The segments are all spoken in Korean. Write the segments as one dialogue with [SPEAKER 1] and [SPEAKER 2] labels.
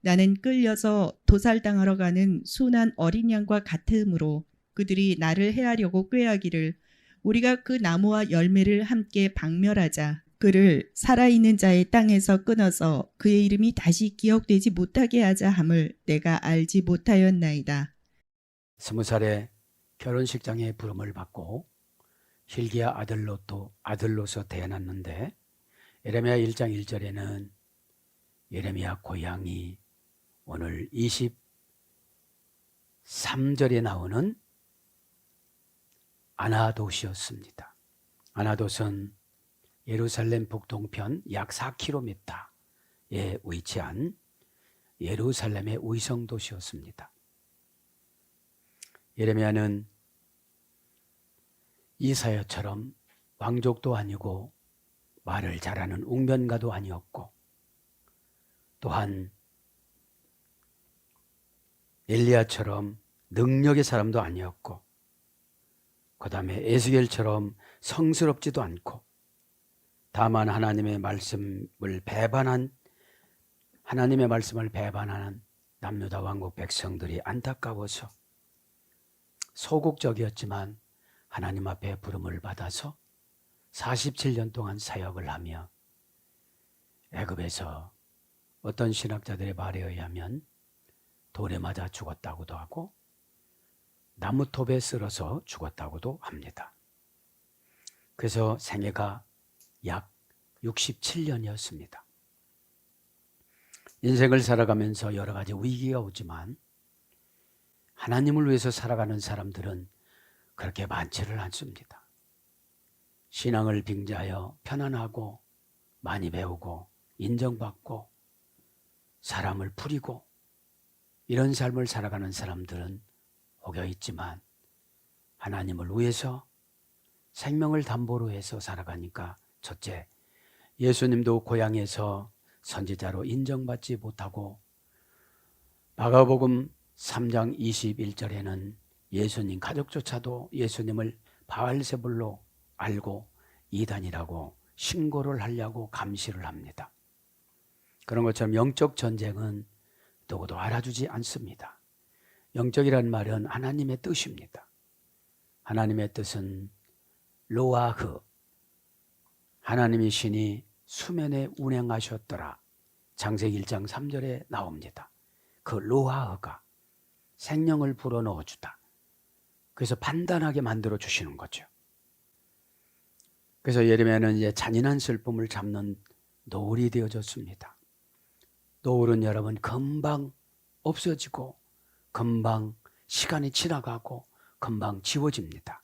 [SPEAKER 1] 나는 끌려서 도살당하러 가는 순한 어린 양과 같으므로 그들이 나를 해하려고 꾀하기를 우리가 그 나무와 열매를 함께 박멸하자. 그를 살아있는 자의 땅에서 끊어서 그의 이름이 다시 기억되지 못하게 하자 함을 내가 알지 못하였나이다.
[SPEAKER 2] 20살에 결혼식장에 부름을 받고 hil기야 아들로서 태어났는데 예레미야 1장 1절에는 예레미야 고향이 오늘 23절에 나오는 아나돗이었습니다. 아나돗은 예루살렘 북동편 약 4km에 위치한 예루살렘의 위성도시였습니다. 예레미야는 이사야처럼 왕족도 아니고 말을 잘하는 웅변가도 아니었고 또한 엘리야처럼 능력의 사람도 아니었고 그 다음에 에스겔처럼 성스럽지도 않고 다만 하나님의 말씀을 배반하는 남유다 왕국 백성들이 안타까워서 소극적이었지만 하나님 앞에 부름을 받아서 47년 동안 사역을 하며 애굽에서 어떤 신학자들의 말에 의하면 돌에 맞아 죽었다고도 하고 나무톱에 쓸어서 죽었다고도 합니다. 그래서 생애가 약 67년이었습니다. 인생을 살아가면서 여러 가지 위기가 오지만 하나님을 위해서 살아가는 사람들은 그렇게 많지를 않습니다. 신앙을 빙자하여 편안하고 많이 배우고 인정받고 사람을 부리고 이런 삶을 살아가는 사람들은 혹여 있지만 하나님을 위해서 생명을 담보로 해서 살아가니까 첫째, 예수님도 고향에서 선지자로 인정받지 못하고 마가복음 3장 21절에는 예수님 가족조차도 예수님을 바알세불로 알고 이단이라고 신고를 하려고 감시를 합니다. 그런 것처럼 영적 전쟁은 누구도 알아주지 않습니다. 영적이란 말은 하나님의 뜻입니다. 하나님의 뜻은 로아흐, 하나님이 신이 수면에 운행하셨더라. 창세기 1장 3절에 나옵니다. 그 로아흐가 생명을 불어넣어 주다. 그래서 판단하게 만들어 주시는 거죠. 그래서 예레미야는 이제 잔인한 슬픔을 잡는 노을이 되어졌습니다. 노을은 여러분 금방 없어지고 금방 시간이 지나가고 금방 지워집니다.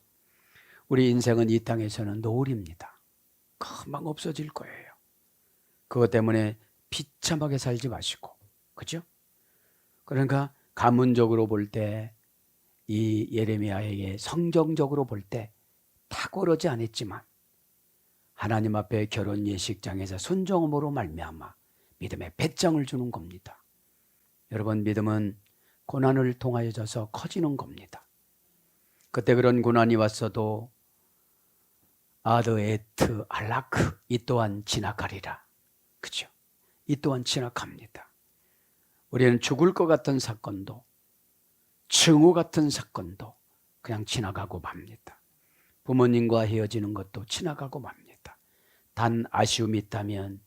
[SPEAKER 2] 우리 인생은 이 땅에서는 노을입니다. 금방 없어질 거예요. 그것 때문에 비참하게 살지 마시고, 그죠? 그러니까 가문적으로 볼 때 이 예레미야에게 성경적으로 볼 때 탁월하지 않았지만 하나님 앞에 결혼 예식장에서 순종함으로 말미암아 믿음의 배짱을 주는 겁니다. 여러분, 믿음은 고난을 통하여져서 커지는 겁니다. 그때 그런 고난이 왔어도 아드 에트 알라크, 이 또한 지나가리라. 그죠? 이 또한 지나갑니다. 우리는 죽을 것 같은 사건도 증오 같은 사건도 그냥 지나가고 맙니다. 부모님과 헤어지는 것도 지나가고 맙니다. 단 아쉬움이 있다면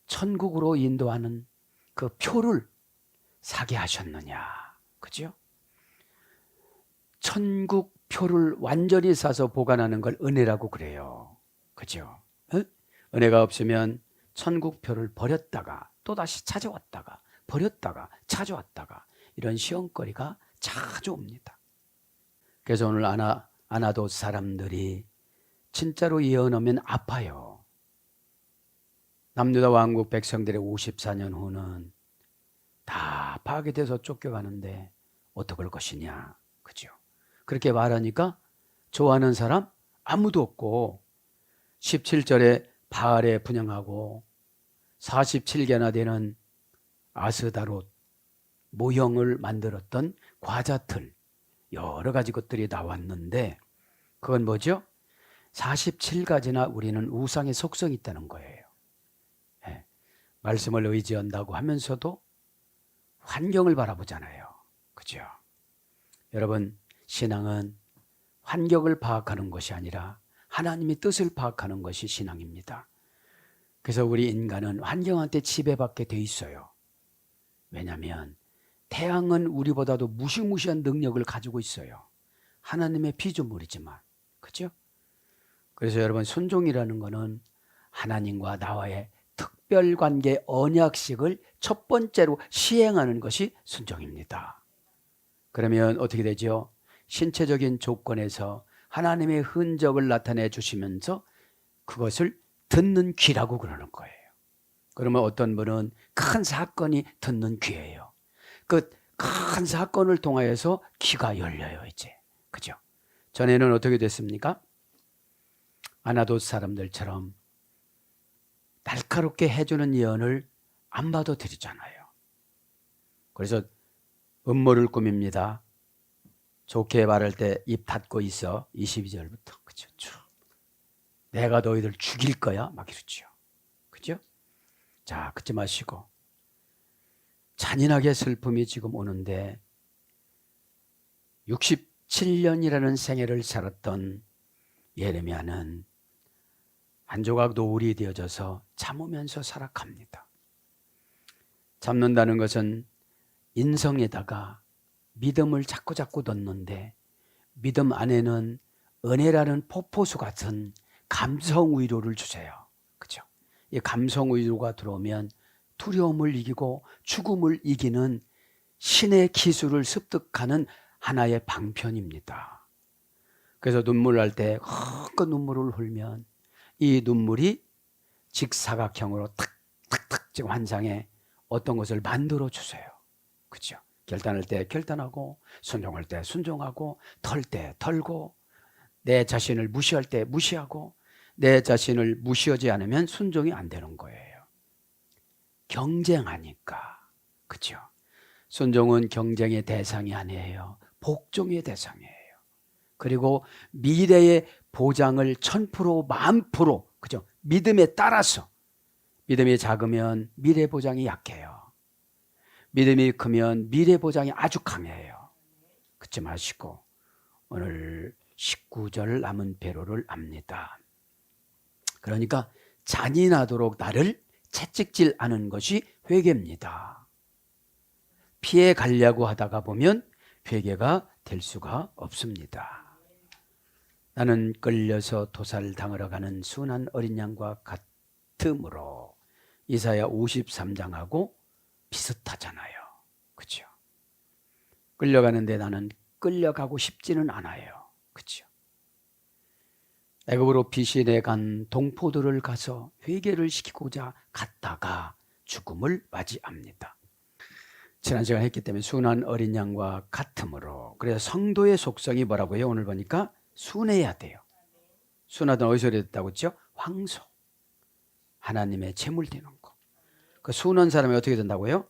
[SPEAKER 2] 천국으로 인도하는 그 표를 사게 하셨느냐. 그죠? 천국 표를 완전히 사서 보관하는 걸 은혜라고 그래요. 그죠? 은혜가 없으면 천국 표를 버렸다가 또다시 찾아왔다가 버렸다가 찾아왔다가 이런 시험거리가 자주 옵니다. 그래서 오늘 아나돗 사람들이 진짜로 예언하면 아파요. 남유다 왕국 백성들의 54년 후는 다 파괴돼서 쫓겨가는데 어떡할 것이냐. 그죠? 그렇게 말하니까 좋아하는 사람 아무도 없고 17절에 바알에 분향하고 47개나 되는 아스다롯 모형을 만들었던 과자틀 여러 가지 것들이 나왔는데 그건 뭐죠? 47가지나 우리는 우상의 속성이 있다는 거예요. 말씀을 의지한다고 하면서도 환경을 바라보잖아요. 그죠? 여러분, 신앙은 환경을 파악하는 것이 아니라 하나님의 뜻을 파악하는 것이 신앙입니다. 그래서 우리 인간은 환경한테 지배받게 돼 있어요. 왜냐하면 태양은 우리보다도 무시무시한 능력을 가지고 있어요. 하나님의 피조물이지만. 그죠? 그래서 여러분, 순종이라는 것은 하나님과 나와의 특별관계 언약식을 첫 번째로 시행하는 것이 순종입니다. 그러면 어떻게 되죠? 신체적인 조건에서 하나님의 흔적을 나타내 주시면서 그것을 듣는 귀라고 그러는 거예요. 그러면 어떤 분은 큰 사건이 듣는 귀예요. 그 큰 사건을 통하여서 귀가 열려요, 이제. 그죠? 전에는 어떻게 됐습니까? 아나돗 사람들처럼 날카롭게 해주는 예언을 안 받아들이잖아요. 그래서 음모를 꾸밉니다. 좋게 말할 때 입 닫고 있어. 22절부터. 그죠? 내가 너희들 죽일 거야. 막 이러죠. 그죠? 자, 그치 마시고. 잔인하게 슬픔이 지금 오는데 67년이라는 생애를 살았던 예레미야는 한 조각 노을이 되어져서 참으면서 살아갑니다. 참는다는 것은 인성에다가 믿음을 자꾸 넣는데 믿음 안에는 은혜라는 폭포수 같은 감성 위로를 주세요. 그죠? 이 감성 위로가 들어오면 두려움을 이기고 죽음을 이기는 신의 기술을 습득하는 하나의 방편입니다. 그래서 눈물 날 때 큰 눈물을 흘면 이 눈물이 직사각형으로 탁탁탁 지금 환상에 어떤 것을 만들어 주세요. 그죠? 결단할 때 결단하고, 순종할 때 순종하고, 털 때 털고, 내 자신을 무시할 때 무시하고, 내 자신을 무시하지 않으면 순종이 안 되는 거예요. 경쟁하니까. 그죠? 순종은 경쟁의 대상이 아니에요. 복종의 대상이에요. 그리고 미래의 보장을 1000%, 10,000%, 그죠? 믿음에 따라서. 믿음이 작으면 미래 보장이 약해요. 믿음이 크면 미래 보장이 아주 강해요. 그치 마시고 오늘 19절 남은 배로를 압니다. 그러니까 잔인하도록 나를 채찍질 하는 것이 회개입니다. 피해 가려고 하다가 보면 회개가 될 수가 없습니다. 나는 끌려서 도살당하러 가는 순한 어린 양과 같으므로 이사야 53장하고 비슷하잖아요. 그렇죠? 끌려가는데 나는 끌려가고 싶지는 않아요. 그렇죠? 애굽으로 피신해 간 동포들을 가서 회개를 시키고자 갔다가 죽음을 맞이합니다. 지난 시간에 했기 때문에 순한 어린 양과 같으므로. 그래서 성도의 속성이 뭐라고요? 오늘 보니까 순해야 돼요. 순하던 어디서 됐다고 했죠? 황소. 하나님의 제물 되는 거. 그 순한 사람이 어떻게 된다고요?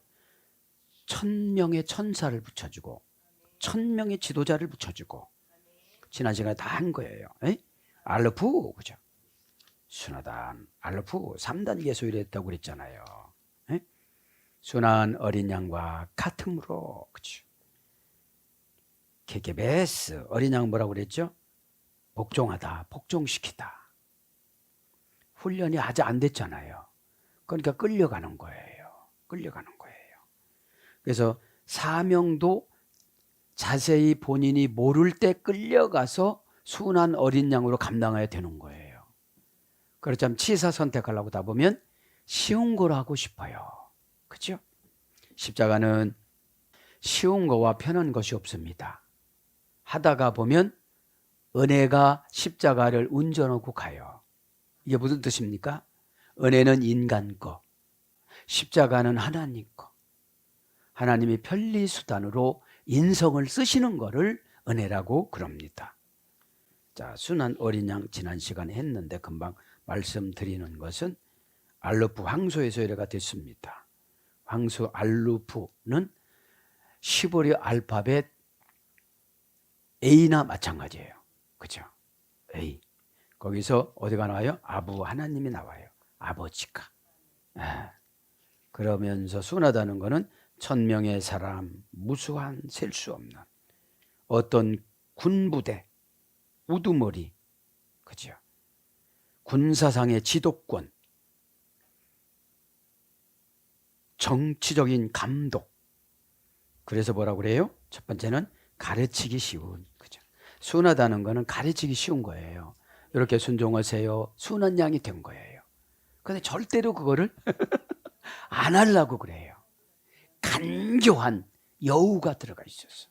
[SPEAKER 2] 1000명의 천사를 붙여주고 1000명의 지도자를 붙여주고. 지난 시간에 다 한 거예요. 에? 알르프, 그죠? 순하다, 알르프 3단계 소유를 했다고 그랬잖아요. 에? 순한 어린 양과 같으므로. 그죠? 케케베스, 어린 양 뭐라고 그랬죠? 복종하다, 복종시키다. 훈련이 아직 안 됐잖아요. 그러니까 끌려가는 거예요. 끌려가는 거예요. 그래서 사명도 자세히 본인이 모를 때 끌려가서 순한 어린 양으로 감당해야 되는 거예요. 그렇다면 치사 선택하려고 하다 보면 쉬운 걸 하고 싶어요. 그렇죠? 십자가는 쉬운 거와 편한 것이 없습니다. 하다가 보면 은혜가 십자가를 운전하고 가요. 이게 무슨 뜻입니까? 은혜는 인간 거, 십자가는 하나님 거. 하나님이 편리수단으로 인성을 쓰시는 거를 은혜라고 그럽니다. 자, 순한 어린 양 지난 시간에 했는데 금방 말씀드리는 것은 알루프 황소에서 이래가 됐습니다. 황소 알루프는 시보리 알파벳 A나 마찬가지예요. 그죠? A. 거기서 어디가 나와요? 아부 하나님이 나와요. 아버지가. 그러면서 순하다는 것은 천명의 사람, 무수한 셀 수 없는 어떤 군부대, 우두머리, 그죠? 군사상의 지도권, 정치적인 감독. 그래서 뭐라고 그래요? 첫 번째는 가르치기 쉬운, 그죠? 순하다는 거는 가르치기 쉬운 거예요. 이렇게 순종하세요. 순한 양이 된 거예요. 근데 절대로 그거를 안 하려고 그래요. 간교한 여우가 들어가 있었어.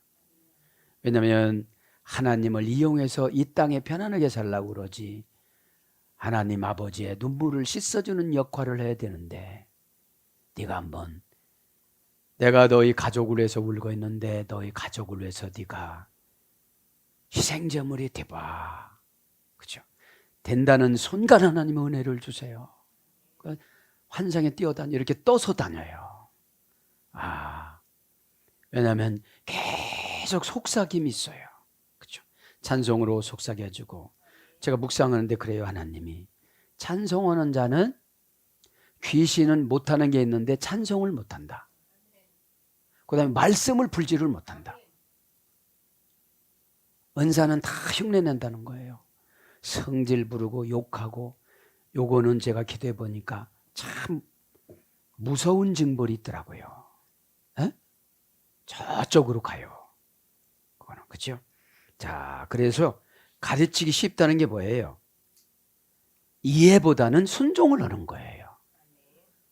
[SPEAKER 2] 왜냐하면 하나님을 이용해서 이 땅에 편안하게 살라고 그러지, 하나님 아버지의 눈물을 씻어주는 역할을 해야 되는데, 네가 한번, 내가 너희 가족을 위해서 울고 있는데 너희 가족을 위해서 네가 희생제물이 돼봐. 그죠? 된다는 손간 하나님의 은혜를 주세요. 환상에 뛰어다니 이렇게 떠서 다녀요. 왜냐하면 계속 속삭임이 있어요. 그죠? 찬송으로 속삭여주고, 제가 묵상하는데 그래요. 하나님이 찬송하는 자는, 귀신은 못하는 게 있는데 찬송을 못한다. 그 다음에 말씀을 불지를 못한다. 은사는 다 흉내낸다는 거예요. 성질 부르고 욕하고, 요거는 제가 기도해 보니까 참 무서운 징벌이 있더라고요. 에? 저쪽으로 가요. 그거는, 그죠? 자, 그래서 가르치기 쉽다는 게 뭐예요? 이해보다는 순종을 하는 거예요.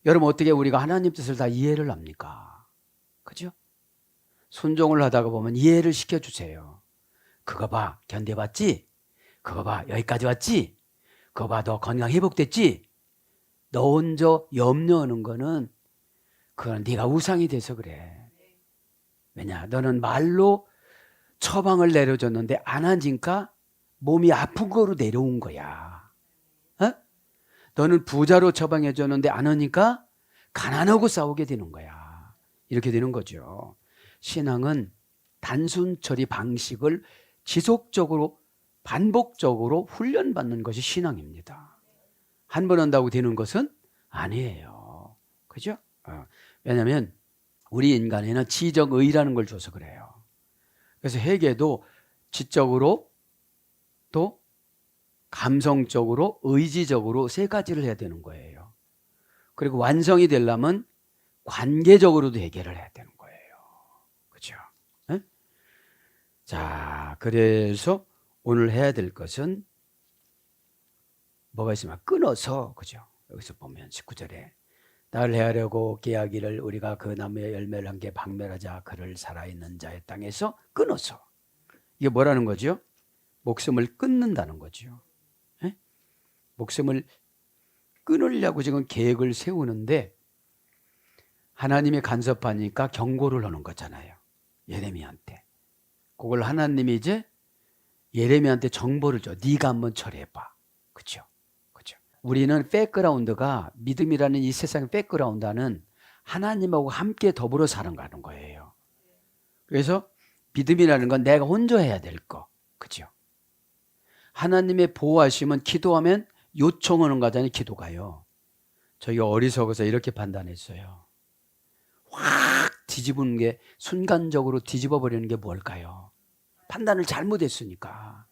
[SPEAKER 2] 여러분, 어떻게 우리가 하나님 뜻을 다 이해를 합니까? 그죠? 순종을 하다가 보면 이해를 시켜주세요. 그거 봐, 견뎌봤지? 그거 봐, 여기까지 왔지? 그거 봐, 너 건강 회복됐지? 너 혼자 염려하는 거는, 그건 네가 우상이 돼서 그래. 왜냐, 너는 말로 처방을 내려줬는데 안 하니까 몸이 아픈 거로 내려온 거야. 어? 너는 부자로 처방해줬는데 안 하니까 가난하고 싸우게 되는 거야. 이렇게 되는 거죠. 신앙은 단순 처리 방식을 지속적으로 반복적으로 훈련받는 것이 신앙입니다. 한 번 한다고 되는 것은 아니에요. 그죠? 왜냐하면 우리 인간에는 지정의라는 걸 줘서 그래요. 그래서 회개도 지적으로 또 감성적으로 의지적으로 세 가지를 해야 되는 거예요. 그리고 완성이 되려면 관계적으로도 해결을 해야 되는 거예요. 그렇죠? 네? 자, 그래서 오늘 해야 될 것은 뭐가 있으면 끊어서, 그죠? 여기서 보면 19절에 나를 헤아려고 깨하기를 우리가 그 나무의 열매를 한 개 박멸하자 그를 살아있는 자의 땅에서 끊어서. 이게 뭐라는 거죠? 목숨을 끊는다는 거죠. 네? 목숨을 끊으려고 지금 계획을 세우는데 하나님이 간섭하니까 경고를 하는 거잖아요. 예레미야한테. 그걸 하나님이 이제 예레미야한테 정보를 줘. 네가 한번 처리해봐. 그렇죠? 그렇죠? 우리는 백그라운드가, 믿음이라는 이 세상의 백그라운드는 하나님하고 함께 더불어 사는 거예요. 그래서 믿음이라는 건 내가 혼자 해야 될 거. 그렇죠? 하나님의 보호하시면 기도하면 요청하는 거잖아요. 기도가요. 저희가 어리석어서 이렇게 판단했어요. 확 뒤집는 게, 순간적으로 뒤집어 버리는 게 뭘까요? 판단을 잘못했으니까.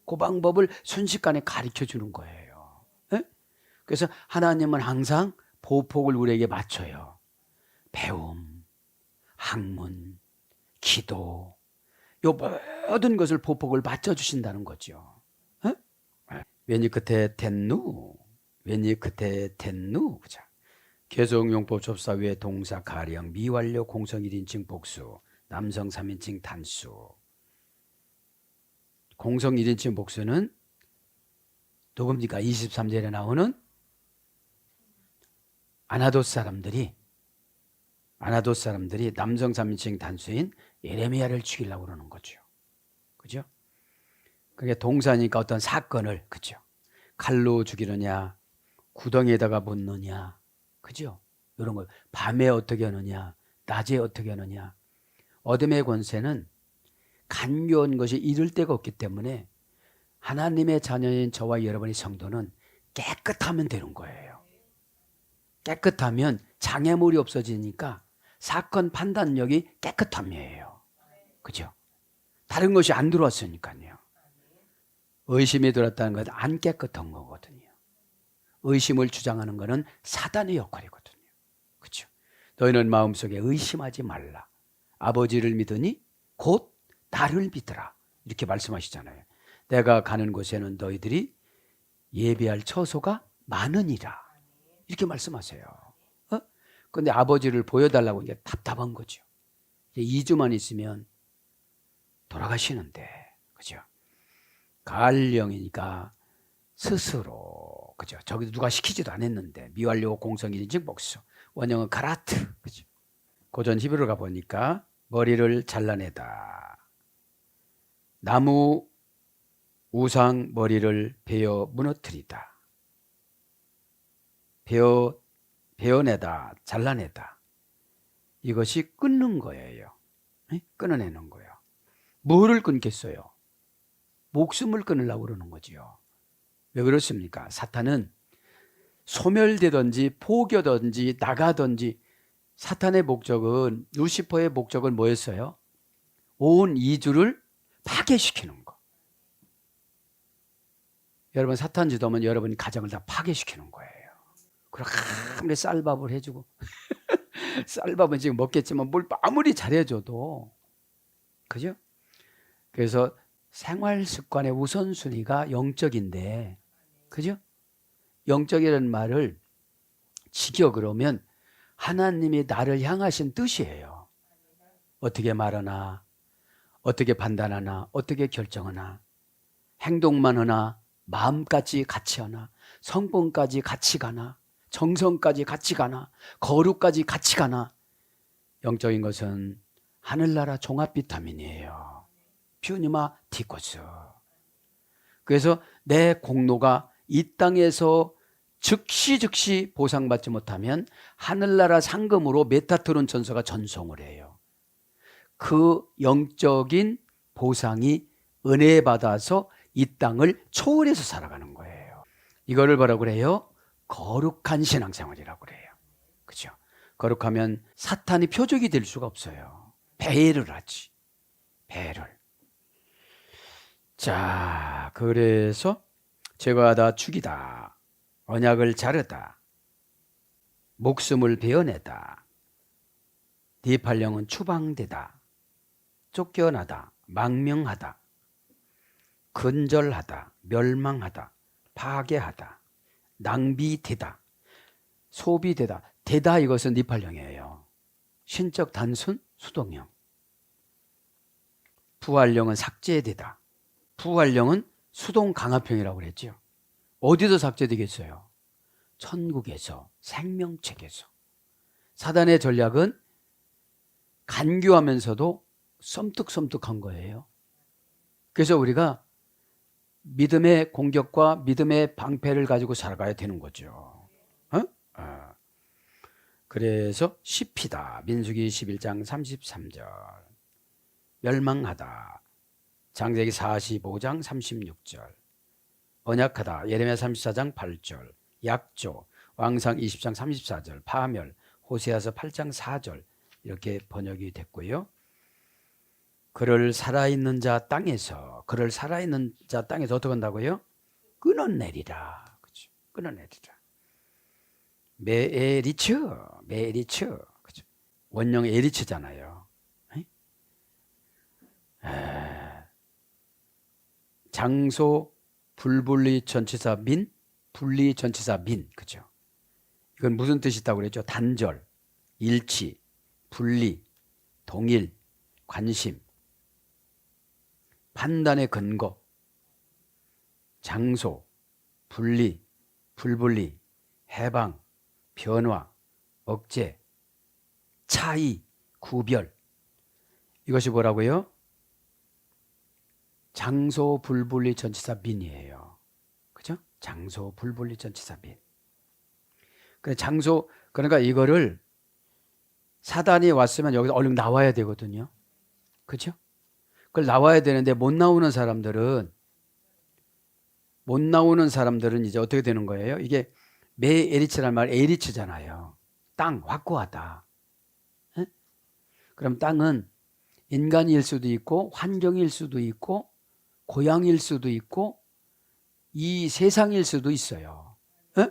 [SPEAKER 2] 그 방법을 순식간에 가르쳐 주는 거예요. 그래서 하나님은 항상 보폭을 우리에게 맞춰요. 배움, 학문, 기도, 이 모든 것을 보폭을 맞춰주신다는 거죠. 왠지 끝에 텐누, 왠지 끝에 텐누. 개성용법 접사위의 동사 가령, 미완료 공성 1인칭 복수, 남성 3인칭 단수. 공성 1인칭 복수는 누굽니까? 23절에 나오는 아나돗 사람들이 남성 3인칭 단수인 예레미야를 죽이려고 그러는 거죠. 그죠? 그게 동사니까 어떤 사건을, 그죠? 칼로 죽이느냐, 구덩이에다가 묻느냐, 그죠? 이런 거. 밤에 어떻게 하느냐, 낮에 어떻게 하느냐. 어둠의 권세는 간교한 것이 이를 데가 없기 때문에 하나님의 자녀인 저와 여러분의 성도는 깨끗하면 되는 거예요. 깨끗하면 장애물이 없어지니까 사건 판단력이 깨끗함이에요. 그죠? 다른 것이 안 들어왔으니까요. 의심이 들었다는 건 안 깨끗한 거거든요. 의심을 주장하는 것은 사단의 역할이거든요. 그죠? 너희는 마음속에 의심하지 말라. 아버지를 믿으니 곧 나를 믿으라. 이렇게 말씀하시잖아요. 내가 가는 곳에는 너희들이 예배할 처소가 많으니라. 이렇게 말씀하세요. 근데 아버지를 보여달라고 이제 답답한 거죠. 이제 2주만 있으면 돌아가시는데, 그죠? 가을령이니까 스스로, 그죠? 저기 누가 시키지도 않았는데, 미완료 공성일인즉 목수, 원형은 가라트, 그죠? 고전 히브리어 가 보니까 머리를 잘라내다. 나무 우상 머리를 베어 무너뜨리다. 베어내다, 잘라내다. 이것이 끊는 거예요. 끊어내는 거예요. 뭐를 끊겠어요? 목숨을 끊으려고 그러는 거지요. 왜 그렇습니까? 사탄은 소멸되든지 포교든지 나가든지 사탄의 목적은, 루시퍼의 목적은 뭐였어요? 온 이주를 파괴시키는 거. 여러분 사탄 지도면 여러분 가정을 다 파괴시키는 거예요. 그럼 아무리 쌀밥을 해주고 쌀밥은 지금 먹겠지만 뭘 아무리 잘해줘도, 그죠? 그래서 생활 습관의 우선순위가 영적인데, 그죠? 영적이라는 말을 직역으로 하면 하나님이 나를 향하신 뜻이에요. 어떻게 말하나, 어떻게 판단하나, 어떻게 결정하나, 행동만 하나, 마음까지 같이 하나, 성품까지 같이 가나, 정성까지 같이 가나, 거룩까지 같이 가나. 영적인 것은 하늘나라 종합 비타민이에요. 퓨니마 티코스. 그래서 내 공로가 이 땅에서 즉시 보상받지 못하면 하늘나라 상금으로 메타트론 전서가 전송을 해요. 그 영적인 보상이 은혜 받아서 이 땅을 초월해서 살아가는 거예요. 이거를 뭐라고 그래요? 거룩한 신앙생활이라고 그래요. 그죠? 거룩하면 사탄이 표적이 될 수가 없어요. 배회를 하지. 배를. 자, 그래서 제거하다, 죽이다, 언약을 자르다, 목숨을 베어내다, 디팔령은 추방되다, 쫓겨나다, 망명하다, 근절하다, 멸망하다, 파괴하다, 낭비되다, 소비되다. 되다 이것은 니팔령이에요. 신적 단순 수동형. 부활령은 삭제되다. 부활령은 수동 강압형이라고 그랬죠. 어디서 삭제되겠어요? 천국에서, 생명책에서. 사단의 전략은 간교하면서도 썸뜩썸뜩한 거예요. 그래서 우리가 믿음의 공격과 믿음의 방패를 가지고 살아가야 되는 거죠. 그래서 시피다. 민수기 11장 33절. 멸망하다. 창세기 45장 36절. 언약하다. 예레미야 34장 8절. 약조. 왕상 20장 34절. 파멸. 호세아서 8장 4절. 이렇게 번역이 됐고요. 그를 살아있는 자 땅에서, 그를 살아있는 자 땅에서 어떻게 한다고요? 끊어내리라. 그렇죠? 끊어내리라. 메에리츠. 그렇죠? 원형 에리츠잖아요. 장소 불분리 전치사 민, 분리 전치사 민. 그죠? 이건 무슨 뜻이 있다고 그랬죠? 단절, 일치, 분리, 동일, 관심, 판단의 근거, 장소, 분리, 불분리, 해방, 변화, 억제, 차이, 구별. 이것이 뭐라고요? 장소 불분리 전치사 민이에요. 그죠? 장소 불분리 전치사 민. 그러니까 이거를 사단이 왔으면 여기서 얼른 나와야 되거든요. 그죠? 그걸 나와야 되는데 못 나오는 사람들은 이제 어떻게 되는 거예요? 이게 메에리츠라는 말 에리츠잖아요. 땅, 확고하다. 그럼 땅은 인간일 수도 있고 환경일 수도 있고 고향일 수도 있고 이 세상일 수도 있어요. 에?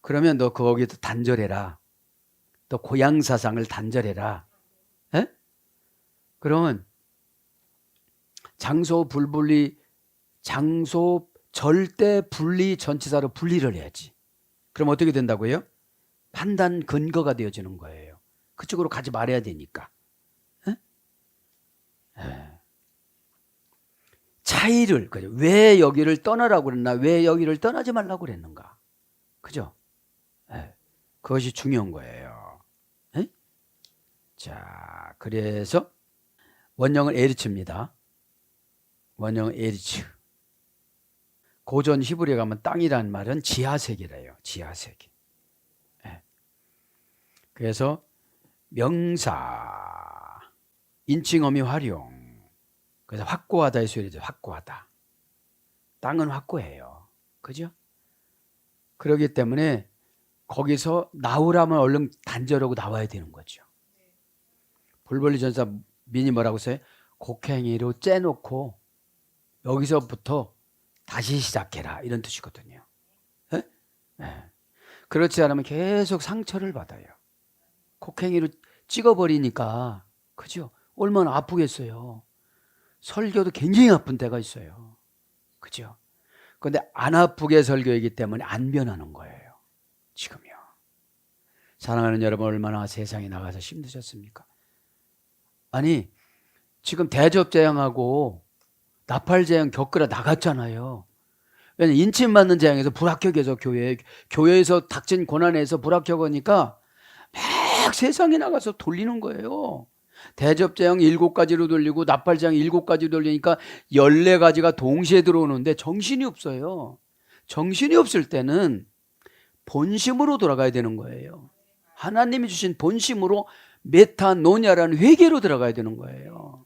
[SPEAKER 2] 그러면 너 거기서 단절해라. 또 고향 사상을 단절해라. 에? 그러면 장소 절대 분리 전치사로 분리를 해야지. 그럼 어떻게 된다고요? 판단 근거가 되어지는 거예요. 그쪽으로 가지 말아야 되니까. 에? 에. 차이를, 그죠? 왜 여기를 떠나라고 그랬나? 왜 여기를 떠나지 말라고 그랬는가? 그죠? 에. 그것이 중요한 거예요. 에? 자, 그래서 원형은 에리츠입니다. 원형은 에리츠. 고전 히브리에 가면 땅이라는 말은 지하세계래요. 지하세계. 예. 그래서 명사, 인칭어미 활용. 그래서 확고하다의 소리죠. 확고하다. 땅은 확고해요. 그죠? 그렇기 때문에 거기서 나오라면 얼른 단절하고 나와야 되는 거죠. 불벌리 전사 민이 뭐라고 써요? 곡행이로 째놓고 여기서부터 다시 시작해라 이런 뜻이거든요. 에? 네. 그렇지 않으면 계속 상처를 받아요. 곡행이로 찍어버리니까 그죠? 얼마나 아프겠어요. 설교도 굉장히 아픈 때가 있어요. 그죠? 그런데 안 아프게 설교이기 때문에 안 변하는 거예요. 지금요. 사랑하는 여러분 얼마나 세상에 나가서 힘드셨습니까? 아니 지금 대접재앙하고 나팔재앙 겪으러 나갔잖아요. 왜냐면 인침 맞는 재앙에서 불합격해서 교회에서 닥친 고난에서 불합격하니까 막 세상에 나가서 돌리는 거예요. 대접재앙 7가지로 돌리고 나팔재앙 7가지 돌리니까 14가지가 동시에 들어오는데 정신이 없어요. 정신이 없을 때는 본심으로 돌아가야 되는 거예요. 하나님이 주신 본심으로 메타노냐라는 회개로 들어가야 되는 거예요.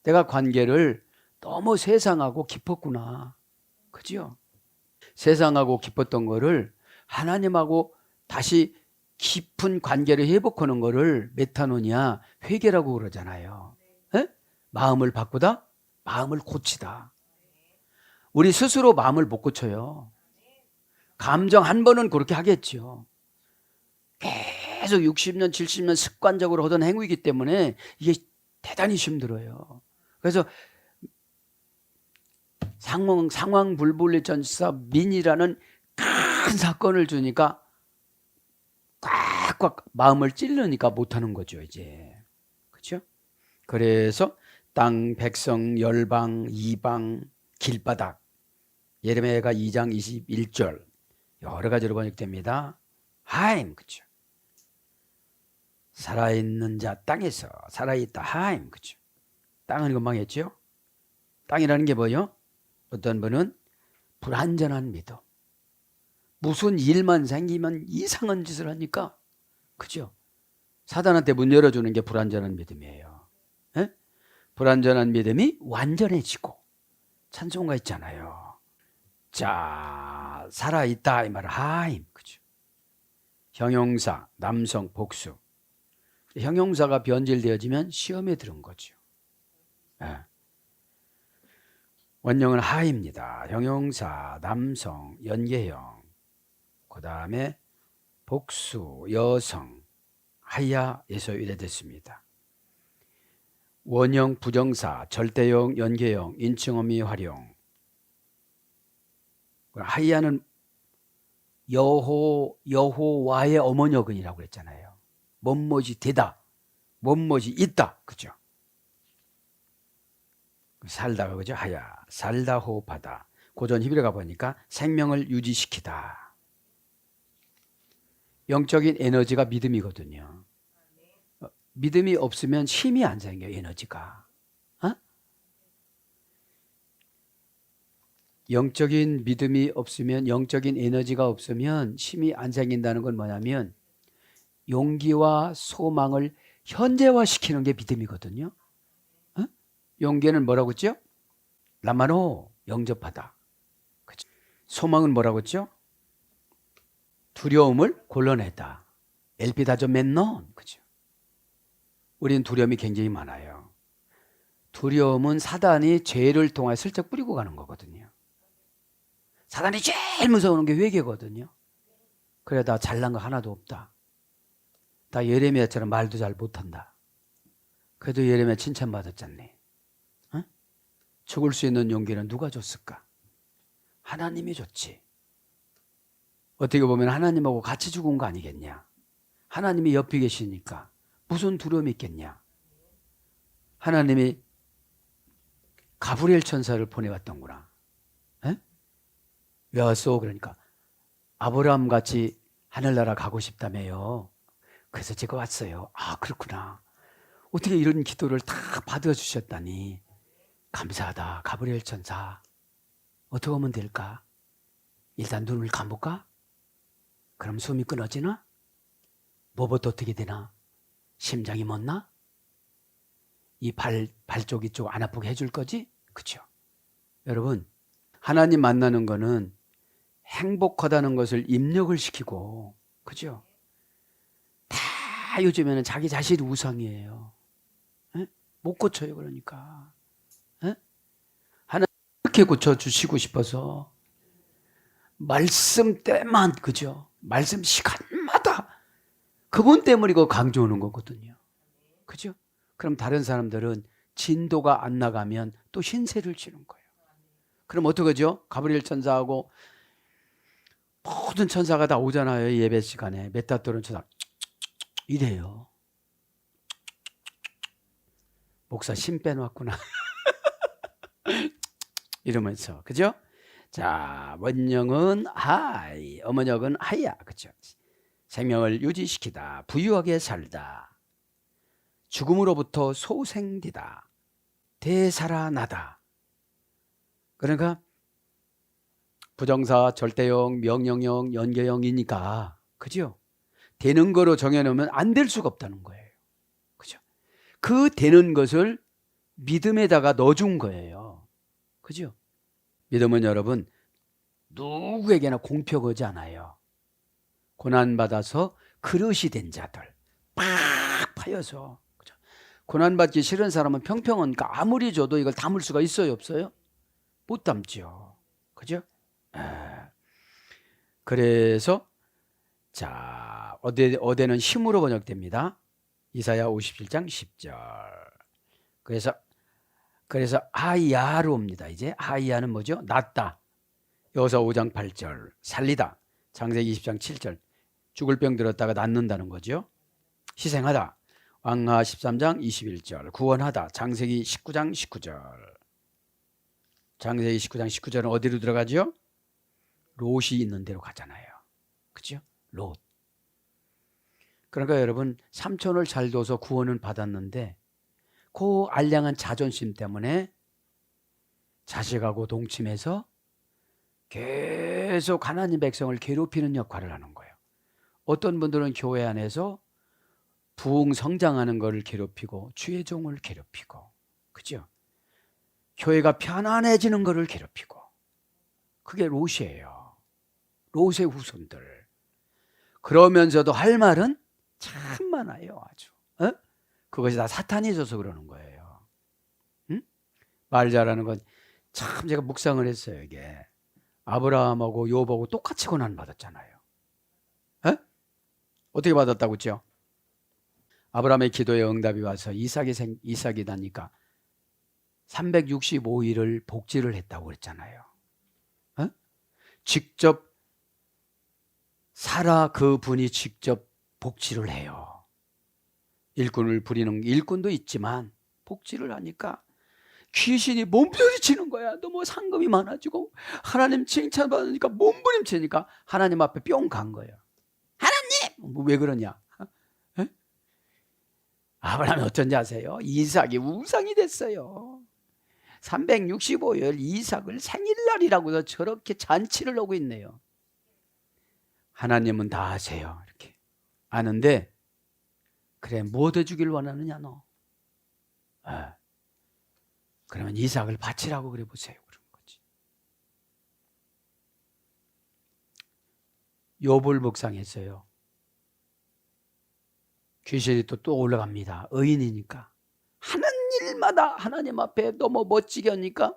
[SPEAKER 2] 내가 관계를 너무 세상하고 깊었구나. 그죠? 세상하고 깊었던 거를 하나님하고 다시 깊은 관계를 회복하는 거를 메타노냐, 회개라고 그러잖아요. 에? 마음을 바꾸다? 마음을 고치다. 우리 스스로 마음을 못 고쳐요. 감정 한 번은 그렇게 하겠죠. 계속 60년, 70년 습관적으로 하던 행위이기 때문에 이게 대단히 힘들어요. 그래서 상황 불분리 전사 민이라는 큰 사건을 주니까 꽉꽉 마음을 찔르니까 못하는 거죠 이제. 그렇죠? 그래서 땅, 백성, 열방, 이방, 길바닥 예레미야가 2장 21절 여러 가지로 번역됩니다. 하임, 그렇죠? 살아있는 자 땅에서 살아있다 하임, 그렇죠? 땅은 건망했죠? 땅이라는 게 뭐예요? 어떤 분은 불완전한 믿음. 무슨 일만 생기면 이상한 짓을 하니까, 그죠? 사단한테 문 열어주는 게 불완전한 믿음이에요. 에? 불완전한 믿음이 완전해지고 찬송가 있잖아요. 자, 살아있다 이 말은 하임, 그죠? 형용사, 남성, 복수. 형용사가 변질되어지면 시험에 들은 거죠. 에. 원형은 하입니다. 형용사, 남성, 연계형. 그 다음에 복수, 여성, 하야에서 유래됐습니다. 원형, 부정사, 절대형, 연계형, 인칭어미 활용. 하야는 여호와의 어머니어근이라고 했잖아요. 뭐뭇이 되다, 뭐뭇이 있다, 그죠? 살다가 그죠? 하야, 살다 호흡하다. 고전 히브리어 가보니까 생명을 유지시키다. 영적인 에너지가 믿음이거든요. 믿음이 없으면 힘이 안 생겨요, 에너지가. 어? 영적인 믿음이 없으면, 영적인 에너지가 없으면 힘이 안 생긴다는 건 뭐냐면 용기와 소망을 현재화시키는 게 믿음이거든요. 어? 용기는 뭐라고 했죠? 라마노, 영접하다. 그치? 소망은 뭐라고 했죠? 두려움을 골라내다. 엘피다조 맨넌, 그죠? 우리는 두려움이 굉장히 많아요. 두려움은 사단이 죄를 통해 슬쩍 뿌리고 가는 거거든요. 사단이 제일 무서운 게 회개거든요. 그래, 나 잘난 거 하나도 없다. 나 예레미야처럼 말도 잘 못한다. 그래도 예레미야 칭찬받았잖니. 어? 죽을 수 있는 용기는 누가 줬을까? 하나님이 줬지. 어떻게 보면 하나님하고 같이 죽은 거 아니겠냐? 하나님이 옆에 계시니까 무슨 두려움이 있겠냐? 하나님이 가브리엘 천사를 보내왔던구나. 에? 왜 왔어? 그러니까 아브라함 같이 하늘나라 가고 싶다며요. 그래서 제가 왔어요. 아, 그렇구나. 어떻게 이런 기도를 다 받아주셨다니 감사하다. 가브리엘 천사, 어떻게 하면 될까? 일단 눈을 감을까? 그럼 숨이 끊어지나? 뭐부터 어떻게 되나? 심장이 멎나? 이 발 쪽이 좀 안 아프게 해줄 거지? 그렇죠? 여러분, 하나님 만나는 거는 행복하다는 것을 입력을 시키고, 그죠? 다 요즘에는 자기 자신이 우상이에요. 에? 못 고쳐요, 그러니까. 에? 하나님 이렇게 고쳐주시고 싶어서 말씀 때만, 그죠? 말씀 시간마다 그분 때문에 이거 강조하는 거거든요. 그죠? 그럼 다른 사람들은 진도가 안 나가면 또 신세를 지는 거예요. 그럼 어떡하죠? 가브리엘 천사하고 모든 천사가 다 오잖아요. 예배 시간에. 메타토론 천사 이래요. 목사 심 빼놓았구나. 이러면서, 그죠? 자, 원령은 하이, 어머역은 하야, 그죠? 생명을 유지시키다, 부유하게 살다, 죽음으로부터 소생되다, 되살아나다. 그러니까 부정사, 절대형, 명령형, 연계형이니까, 그죠? 되는 거로 정해놓으면 안 될 수가 없다는 거예요. 그죠? 그 되는 것을 믿음에다가 넣어준 거예요. 그죠? 믿음은 여러분, 누구에게나 공평하지 않아요. 고난받아서 그릇이 된 자들, 팍 파여서. 그죠? 고난받기 싫은 사람은 평평하니까 아무리 줘도 이걸 담을 수가 있어요, 없어요? 못 담죠. 그죠? 그래서 자, 어대는 힘으로 번역됩니다. 이사야 57장 10절. 그래서 하야로 옵니다. 이제 하야는 뭐죠? 낫다. 여호수아 5장 8절. 살리다. 창세기 20장 7절. 죽을 병 들었다가 낫는다는 거죠. 희생하다. 왕하 13장 21절. 구원하다. 창세기 19장 19절. 창세기 19장 19절은 어디로 들어가죠? 롯이 있는 데로 가잖아요. 그죠? 롯. 그러니까 여러분, 삼촌을 잘 둬서 구원은 받았는데 그 알량한 자존심 때문에 자식하고 동침해서 계속 하나님 백성을 괴롭히는 역할을 하는 거예요. 어떤 분들은 교회 안에서 부흥 성장하는 것을 괴롭히고 주의 종을 괴롭히고, 그죠? 교회가 편안해지는 것을 괴롭히고, 그게 롯이에요. 롯의 후손들. 그러면서도 할 말은 참 많아요. 아주. 어? 그것이 다 사탄이 줘서 그러는 거예요. 응? 말 잘하는 건 참 제가 묵상을 했어요. 이게 아브라함하고 욥하고 똑같이 고난 받았잖아요. 에? 어떻게 받았다고 했죠? 아브라함의 기도에 응답이 와서 이삭이 나니까 365일을 복지를 했다고 그랬잖아요. 에? 직접 사라 그분이 직접 복지를 해요. 일꾼을 부리는 일꾼도 있지만 복지를 하니까 귀신이 몸부림치는 거야. 너무 상금이 많아지고 하나님 칭찬받으니까 몸부림치니까 하나님 앞에 뿅 간 거예요. 하나님! 왜 그러냐? 에? 아브라함이 어쩐지 아세요? 이삭이 우상이 됐어요. 365일 이삭을 생일날이라고 해서 저렇게 잔치를 하고 있네요. 하나님은 다 아세요. 이렇게 아는데 그래, 뭐 더 주길 원하느냐 너? 그러면 이삭을 바치라고 그래 보세요. 그런 거지. 욥을 묵상했어요. 귀신이 또 올라갑니다. 의인이니까. 하는 일마다 하나님 앞에 너무 멋지게 하니까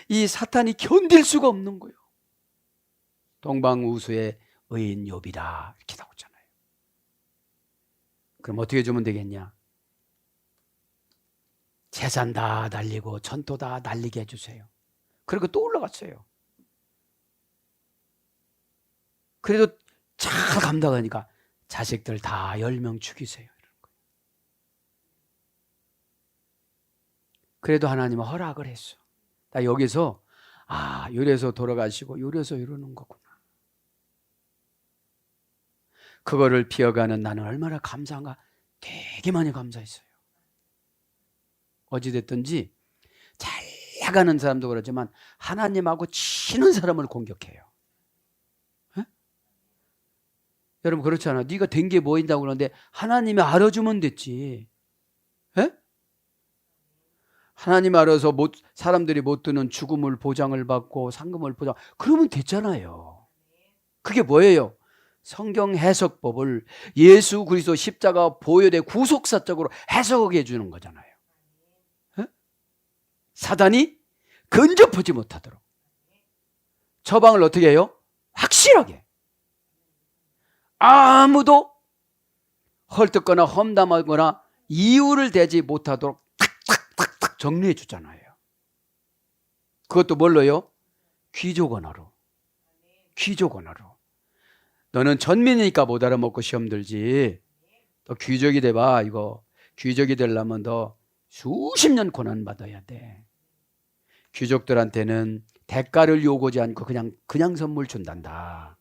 [SPEAKER 2] 이 사탄이 견딜 수가 없는 거예요. 동방우수의 의인 욥이라 이렇게 나오잖아요. 그럼 어떻게 해주면 되겠냐? 재산 다 날리고 전토 다 날리게 해주세요. 그리고 또 올라갔어요. 그래도 잘 감당하니까 자식들 다 10명 죽이세요. 이런 거예요. 그래도 하나님은 허락을 했어. 나 여기서 이래서 돌아가시고 이래서 이러는 거구나. 그거를 피어가는 나는 얼마나 감사한가. 되게 많이 감사했어요. 어찌됐든지 잘 나가는 사람도 그렇지만 하나님하고 치는 사람을 공격해요. 에? 여러분 그렇잖아. 네가 된 게 뭐인다고 그러는데 하나님이 알아주면 됐지. 에? 하나님 알아서 사람들이 못 드는 죽음을 보장을 받고 상금을 보장, 그러면 됐잖아요. 그게 뭐예요? 성경 해석법을 예수 그리스도 십자가 보혈의 구속사적으로 해석하게 해주는 거잖아요. 에? 사단이 근접하지 못하도록 처방을 어떻게 해요? 확실하게. 아무도 헐뜯거나 험담하거나 이유를 대지 못하도록 탁탁탁탁 정리해 주잖아요. 그것도 뭘로요? 귀족 언어로. 귀족 언어로. 너는 전민이니까 못 알아먹고 시험 들지. 너 귀족이 돼봐. 이거 귀족이 되려면 너 수십 년 고난 받아야 돼. 귀족들한테는 대가를 요구하지 않고 그냥 선물 준단다.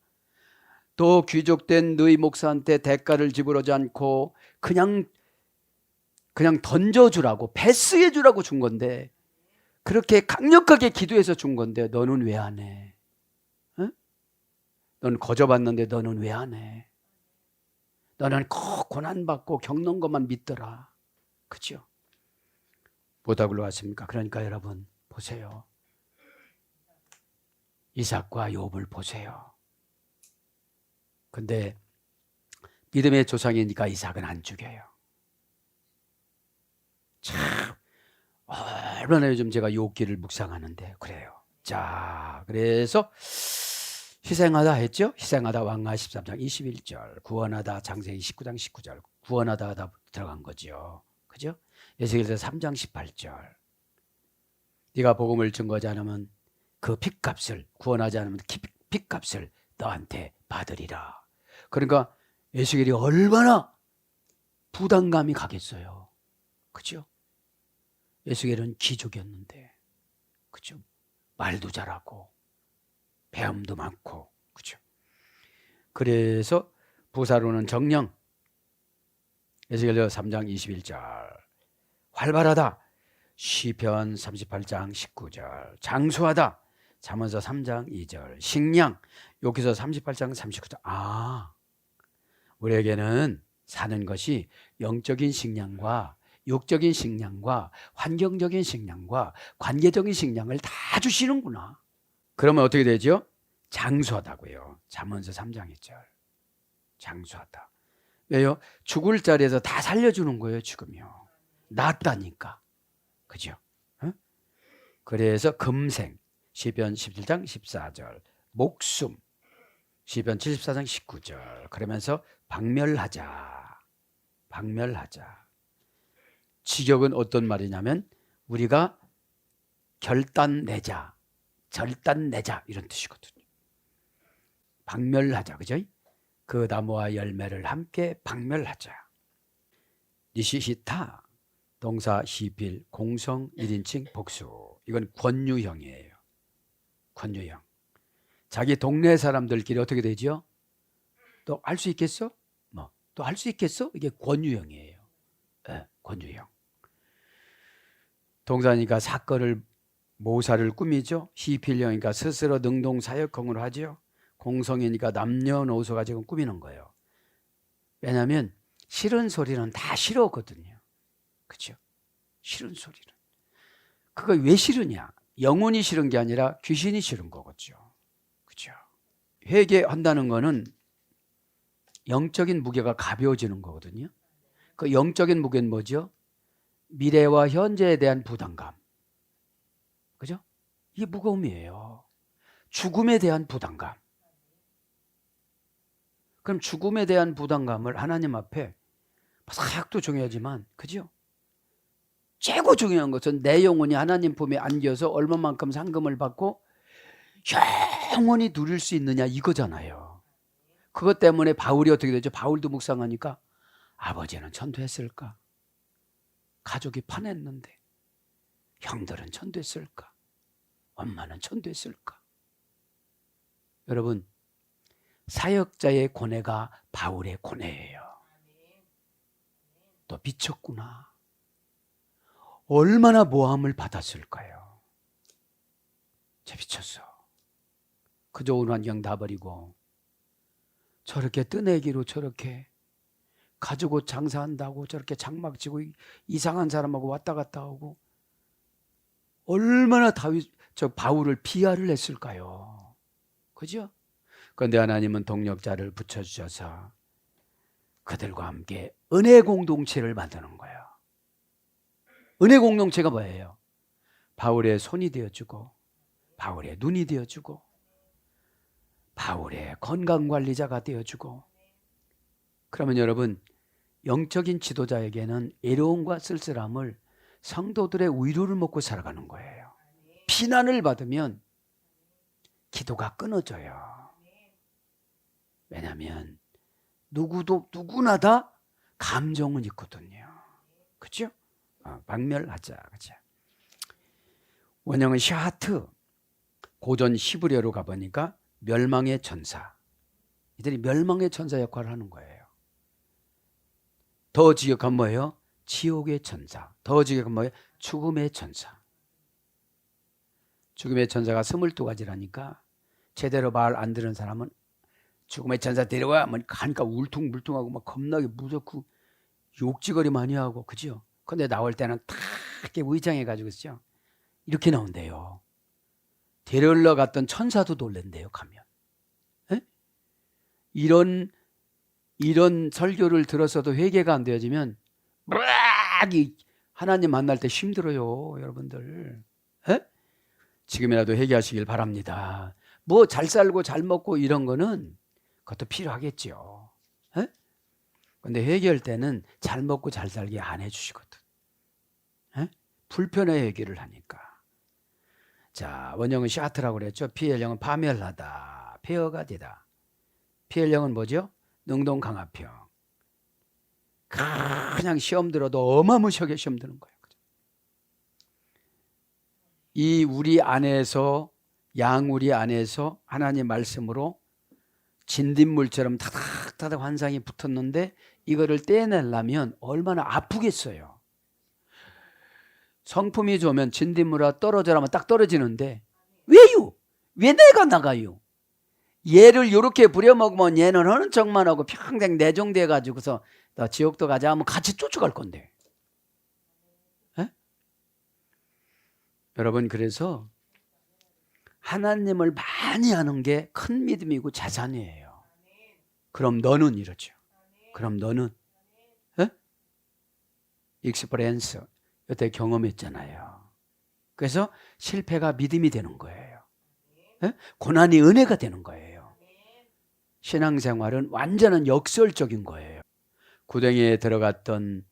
[SPEAKER 2] 또 귀족된 너희 목사한테 대가를 지불하지 않고 그냥 던져주라고, 패스해주라고 준 건데, 그렇게 강력하게 기도해서 준 건데 너는 왜 안 해? 응? 넌 거저봤는데 너는 왜 안 해? 너는 꼭 고난받고 겪는 것만 믿더라. 그죠? 뭐다 굴러갔습니까? 그러니까 여러분 보세요. 이삭과 욥을 보세요. 근데 믿음의 조상이니까 이삭은 안 죽여요. 참 얼마나 요즘 제가 욥기를 묵상하는데 그래요. 자, 그래서 희생하다 했죠? 희생하다 왕하 13장 21절, 구원하다 장세기 19장 19절, 구원하다 하다 들어간 거죠. 그죠? 에스겔서 3장 18절. 네가 복음을 증거하지 않으면 그 핏값을, 구원하지 않으면 핏값을 너한테 받으리라. 그러니까 에스겔이 얼마나 부담감이 가겠어요. 그죠? 에스겔은 귀족이었는데, 그죠? 말도 잘하고 배움도 많고, 그죠? 그래서 부사로는 정령, 에스겔서 3장 21절, 활발하다, 시편 38장 19절, 장수하다, 잠언서 3장 2절, 식량, 욥기서 38장 39절. 우리에게는 사는 것이 영적인 식량과 육적인 식량과 환경적인 식량과 관계적인 식량을 다 주시는구나. 그러면 어떻게 되죠? 장수하다고요. 잠언서 3장 1절. 장수하다. 왜요? 죽을 자리에서 다 살려주는 거예요. 지금요. 낫다니까. 그죠? 어? 그래서 금생, 시편 17장 14절, 목숨, 시편 74장 19절. 그러면서 박멸하자. 직역은 어떤 말이냐면 우리가 절단내자 이런 뜻이거든요. 박멸하자, 그죠? 그 나무와 열매를 함께 박멸하자. 니시히타, 동사 히필, 공성 1인칭 복수. 이건 권유형이에요. 권유형. 자기 동네 사람들끼리 어떻게 되죠? 또 할 수 있겠어? 또 할 수 있겠어? 이게 권유형이에요. 네, 권유형. 동사니까 사건을, 모사를 꾸미죠. 히필형이니까 스스로 능동사역형으로 하죠. 공성이니까 남녀노소가 지금 꾸미는 거예요. 왜냐하면 싫은 소리는 다 싫어하거든요. 그렇죠? 싫은 소리는. 그거 왜 싫으냐? 영혼이 싫은 게 아니라 귀신이 싫은 거겠죠. 그렇죠? 회개한다는 거는 영적인 무게가 가벼워지는 거거든요. 그 영적인 무게는 뭐죠? 미래와 현재에 대한 부담감. 그죠? 이게 무거움이에요. 죽음에 대한 부담감. 그럼 죽음에 대한 부담감을 하나님 앞에 사약도 중요하지만, 그죠? 최고 중요한 것은 내 영혼이 하나님 품에 안겨서 얼마만큼 상금을 받고 영원히 누릴 수 있느냐 이거잖아요. 그것 때문에 바울이 어떻게 되죠? 바울도 묵상하니까 아버지는 전도했을까? 가족이 파냈는데 형들은 전도했을까? 엄마는 전도했을까? 여러분, 사역자의 고뇌가 바울의 고뇌예요. 또 미쳤구나. 얼마나 모함을 받았을까요? 쟤 미쳤어. 그 좋은 환경 다 버리고 저렇게 뜨내기로 저렇게 가지고 장사한다고 저렇게 장막 치고 이상한 사람하고 왔다 갔다 하고 얼마나 바울을 비하를 했을까요? 그죠? 그런데 하나님은 동력자를 붙여주셔서 그들과 함께 은혜 공동체를 만드는 거예요. 은혜 공동체가 뭐예요? 바울의 손이 되어주고 바울의 눈이 되어주고 바울의 건강관리자가 되어주고. 그러면 여러분, 영적인 지도자에게는 애로움과 쓸쓸함을 성도들의 위로를 먹고 살아가는 거예요. 비난을 받으면 기도가 끊어져요. 왜냐하면 누구나 다 감정은 있거든요. 그렇죠? 박멸하자. 그죠? 원형은 샤트. 고전 히브리어로 가보니까 멸망의 천사. 이들이 멸망의 천사 역할을 하는 거예요. 더 지역한 뭐예요? 지옥의 천사. 더 지역한 뭐예요? 죽음의 천사. 죽음의 천사가 22가지라니까 제대로 말 안 들은 사람은 죽음의 천사 데려와 하니까 울퉁불퉁하고 막 겁나게 무섭고 욕지거리 많이 하고, 그죠? 근데 나올 때는 탁 이렇게 위장해가지고 있죠. 이렇게 나온대요. 데려러 갔던 천사도 놀랜대요, 가면. 에? 이런 설교를 들었어도 회개가 안 되어지면 하나님 만날 때 힘들어요, 여러분들. 에? 지금이라도 회개하시길 바랍니다. 뭐 잘 살고 잘 먹고 이런 거는 그것도 필요하겠죠. 그런데 회개할 때는 잘 먹고 잘 살게 안 해주시거든. 불편해 회개를 하니까. 자, 원형은 샤트라고 그랬죠. 피엘령은 파멸하다, 폐허가 되다. 피엘령은 뭐죠? 능동 강화평. 그냥 시험 들어도 어마무시하게 시험 드는 거예요. 이 우리 안에서 양우리 안에서 하나님 말씀으로 진딧물처럼 타닥타닥 환상이 붙었는데 이거를 떼내려면 얼마나 아프겠어요. 성품이 좋으면 진딧물아 떨어져라면 딱 떨어지는데 왜요? 왜 내가 나가요? 얘를 이렇게 부려먹으면 얘는 하는 척만 하고 평생 내종돼 가지고서 너 지옥도 가자 하면 같이 쫓아갈 건데. 에? 여러분, 그래서 하나님을 많이 아는 게 큰 믿음이고 자산이에요. 그럼 너는 이러죠. 그럼 너는 익스퍼리언스 여태 경험했잖아요. 그래서 실패가 믿음이 되는 거예요. 고난이 은혜가 되는 거예요. 신앙생활은 완전한 역설적인 거예요. 구덩이에 들어갔던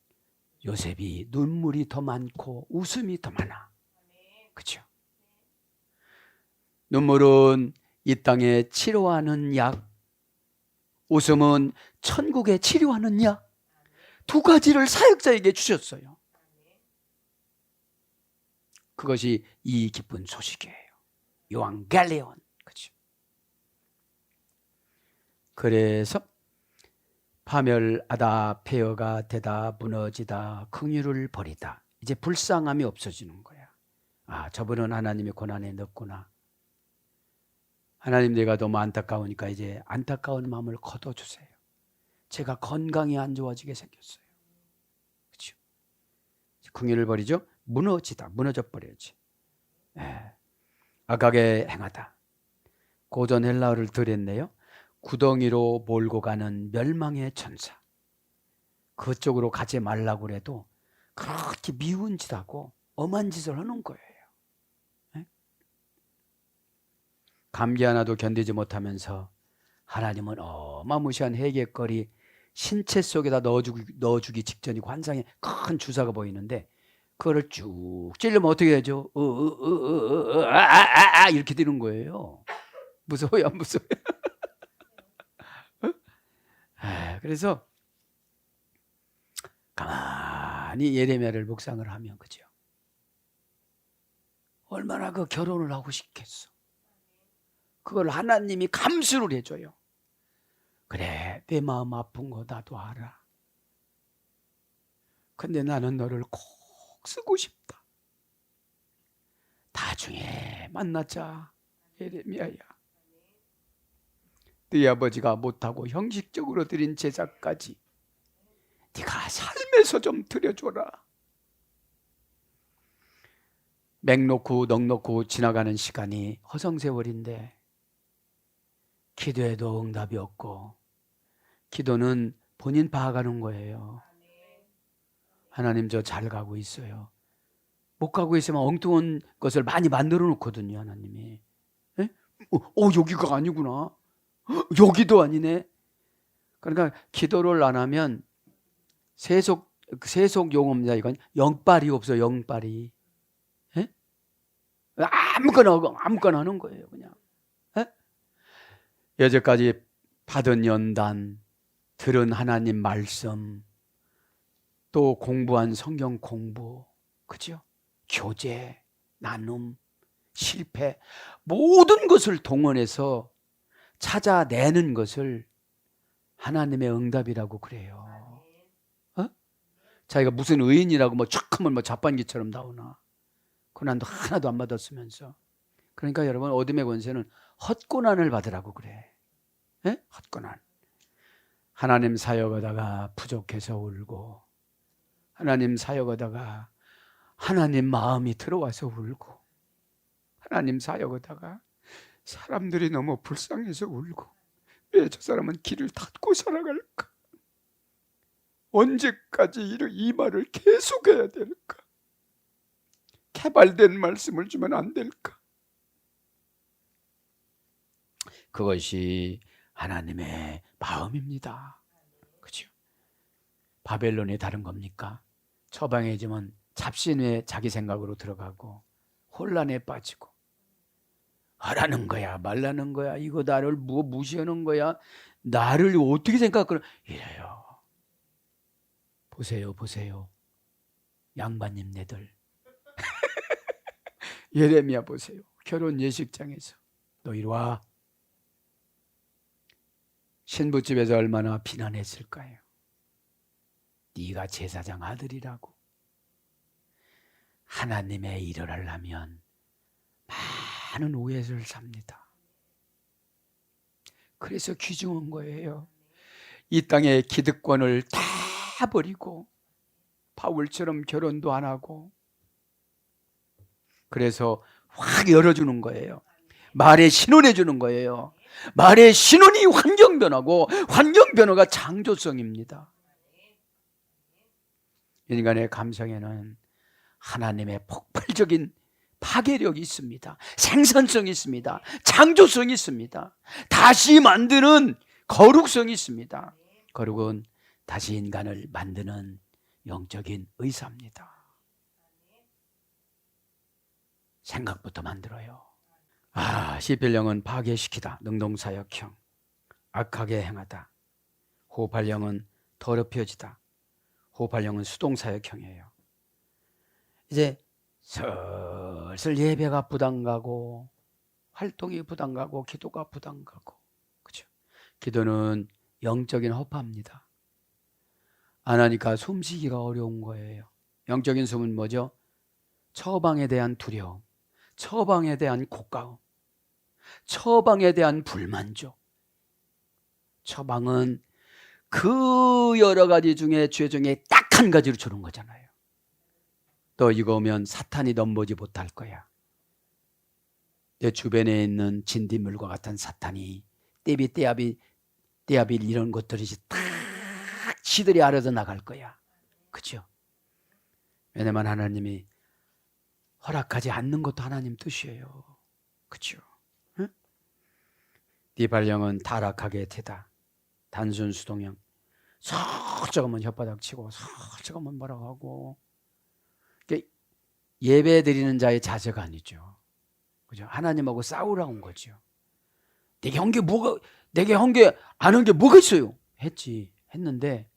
[SPEAKER 2] 요셉이 눈물이 더 많고 웃음이 더 많아. 그렇죠? 눈물은 이 땅에 치료하는 약, 웃음은 천국에 치료하는 약. 두 가지를 사역자에게 주셨어요. 그것이 이 기쁜 소식이에요. 요한갈레온. 그렇죠? 그래서 파멸하다, 폐허가 되다, 무너지다, 긍휼을 버리다. 이제 불쌍함이 없어지는 거야. 아, 저분은 하나님의 고난에 넣었구나. 하나님, 내가 너무 안타까우니까 이제 안타까운 마음을 걷어주세요. 제가 건강이 안 좋아지게 생겼어요. 그렇죠? 긍휼을 버리죠. 무너지다, 무너져 버려야지. 악하게 행하다. 고전 헬라어를 들였네요. 구덩이로 몰고 가는 멸망의 천사. 그쪽으로 가지 말라고 그래도 그렇게 미운 짓하고 엄한 짓을 하는 거예요. 네? 감기 하나도 견디지 못하면서 하나님은 어마무시한 해결거리 신체 속에다 넣어주기 직전이 관상에 큰 주사가 보이는데 그거를 쭉 찔르면 어떻게 하죠? 이렇게 되는 거예요. 무서워요, 안 무서워요? 그래서 가만히 예레미야를 묵상을 하면 그죠? 얼마나 그 결혼을 하고 싶겠어. 그걸 하나님이 감수를 해줘요. 그래, 내 마음 아픈 거 나도 알아. 근데 나는 너를 꼭 쓰고 싶다. 나중에 만나자, 예레미야야. 네 아버지가 못하고 형식적으로 드린 제사까지 네가 삶에서 좀 드려줘라. 맥 놓고 넋 놓고 지나가는 시간이 허송세월인데 기도해도 응답이 없고 기도는 본인 봐가는 거예요. 하나님 저 잘 가고 있어요. 못 가고 있으면 엉뚱한 것을 많이 만들어 놓거든요. 하나님이. 에? 여기가 아니구나. 여기도 아니네. 그러니까 기도를 안 하면 세속 용어입니다. 이건 영빨이 없어요. 영빨이. 에? 아무거나 하는 거예요. 그냥. 에? 여태까지 받은 연단, 들은 하나님 말씀, 또 공부한 성경 공부, 그죠? 교제, 나눔, 실패, 모든 것을 동원해서 찾아내는 것을 하나님의 응답이라고 그래요. 자기가 무슨 의인이라고 촥 하면 자판기처럼 나오나. 고난도 하나도 안 받았으면서. 그러니까 여러분, 어둠의 권세는 헛고난을 받으라고 그래. 헛고난. 하나님 사역하다가 부족해서 울고, 하나님 사역하다가 하나님 마음이 들어와서 울고, 하나님 사역하다가 사람들이 너무 불쌍해서 울고, 왜 저 사람은 길을 닫고 살아갈까? 언제까지 이 말을 계속해야 될까? 개발된 말씀을 주면 안 될까? 그것이 하나님의 마음입니다. 그렇죠? 바벨론이 다른 겁니까? 처방해지면 잡신의 자기 생각으로 들어가고 혼란에 빠지고 하라는 거야 말라는 거야, 이거 나를 무시하는 거야, 나를 어떻게 생각하나 이래요. 보세요 양반님네들. 예레미야 보세요. 결혼 예식장에서 너 이리 와. 신부집에서 얼마나 비난했을까요? 네가 제사장 아들이라고. 하나님의 일을 하려면 많은 오해를 삽니다. 그래서 귀중한 거예요. 이 땅의 기득권을 다 버리고 바울처럼 결혼도 안 하고, 그래서 확 열어주는 거예요. 말에 신원해 주는 거예요. 말의 신원이 환경 변화고 환경 변화가 창조성입니다. 인간의 감성에는 하나님의 폭발적인 파괴력이 있습니다. 생산성이 있습니다. 창조성이 있습니다. 다시 만드는 거룩성이 있습니다. 거룩은 다시 인간을 만드는 영적인 의사입니다. 생각부터 만들어요. 시필령은 파괴시키다, 능동사역형, 악하게 행하다. 호흡할령은 더럽혀지다. 호흡할령은 수동사역형이에요. 이제 슬슬 예배가 부담가고 활동이 부담가고 기도가 부담가고, 그렇죠? 기도는 영적인 허파입니다. 안 하니까 숨쉬기가 어려운 거예요. 영적인 숨은 뭐죠? 처방에 대한 두려움, 처방에 대한 고가움, 처방에 대한 불만족. 처방은 그 여러 가지 중에 죄 중에 딱 한 가지로 주는 거잖아요. 또 이거 오면 사탄이 넘보지 못할 거야. 내 주변에 있는 진딧물과 같은 사탄이 떼비 이런 것들이 딱 시들이 알아서 나갈 거야. 그죠? 왜냐면 하나님이 허락하지 않는 것도 하나님 뜻이에요. 그죠? 응? 네 발령은 타락하게 되다. 단순 수동형. 살짝 하면 혓바닥 치고 살짝 하면 뭐라고 하고. 예배 드리는 자의 자세가 아니죠. 그죠? 하나님하고 싸우러 온 거죠. 내게 한 게 아는 게 뭐가 있어요? 했는데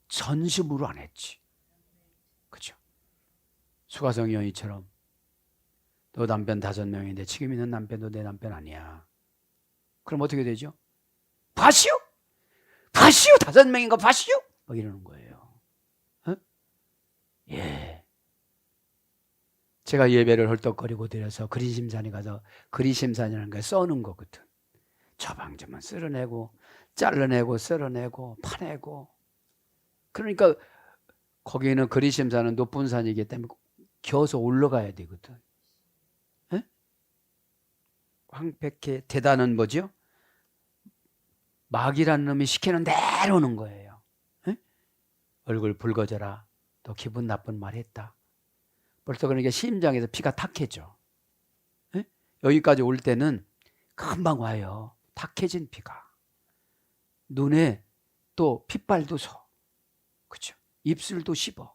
[SPEAKER 2] 전심으로 안 했지. 그죠? 수가성 여인처럼 너 남편 5명인데 지금 있는 남편도 내 남편 아니야. 그럼 어떻게 되죠? 봐시오? 5명인가 봐시오? 막 이러는 거예요. 어? 예. 제가 예배를 헐떡거리고 드려서 그리심산에 가서 그리심산이라는 걸 써는 거거든. 저방저방 쓸어내고 잘라내고 쓸어내고 파내고. 그러니까 거기는 그리심산은 높은 산이기 때문에 겨서 올라가야 되거든. 에? 황폐케 되다는 뭐죠? 마귀라는 놈이 시키는 대로 오는 거예요. 에? 얼굴 붉어져라. 또 기분 나쁜 말 했다. 벌써 그러니까 심장에서 피가 탁해져. 에? 여기까지 올 때는 금방 와요. 탁해진 피가. 눈에 또 핏발도 서. 그죠? 입술도 씹어.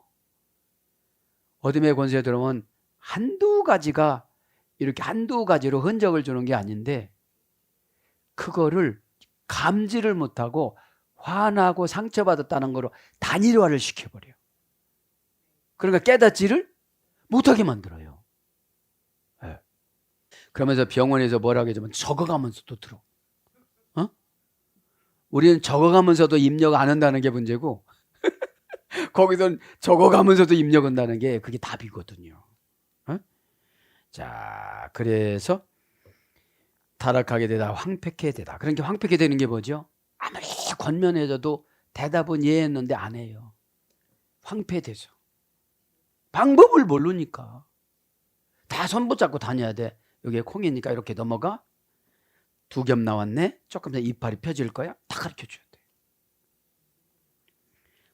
[SPEAKER 2] 어둠의 권세에 들어오면 한두 가지가 이렇게 한두 가지로 흔적을 주는 게 아닌데 그거를 감지를 못하고 화나고 상처받았다는 거로 단일화를 시켜버려요. 그러니까 깨닫지를 못하게 만들어요. 네. 그러면서 병원에서 뭐라고 해주면 적어가면서도 들어. 어? 우리는 적어가면서도 입력 안 한다는 게 문제고 거기선 적어가면서도 입력한다는 게 그게 답이거든요. 어? 자, 그래서 타락하게 되다, 황폐케 되다. 그러니까 황폐케 되는 게 뭐죠? 아무리 권면해줘도 대답은 예 했는데 안 해요. 황폐되죠. 방법을 모르니까. 다 손 붙잡고 다녀야 돼. 여기에 콩이니까 이렇게 넘어가. 2겹 나왔네. 조금 더 이파리 펴질 거야. 다 가르쳐줘야 돼.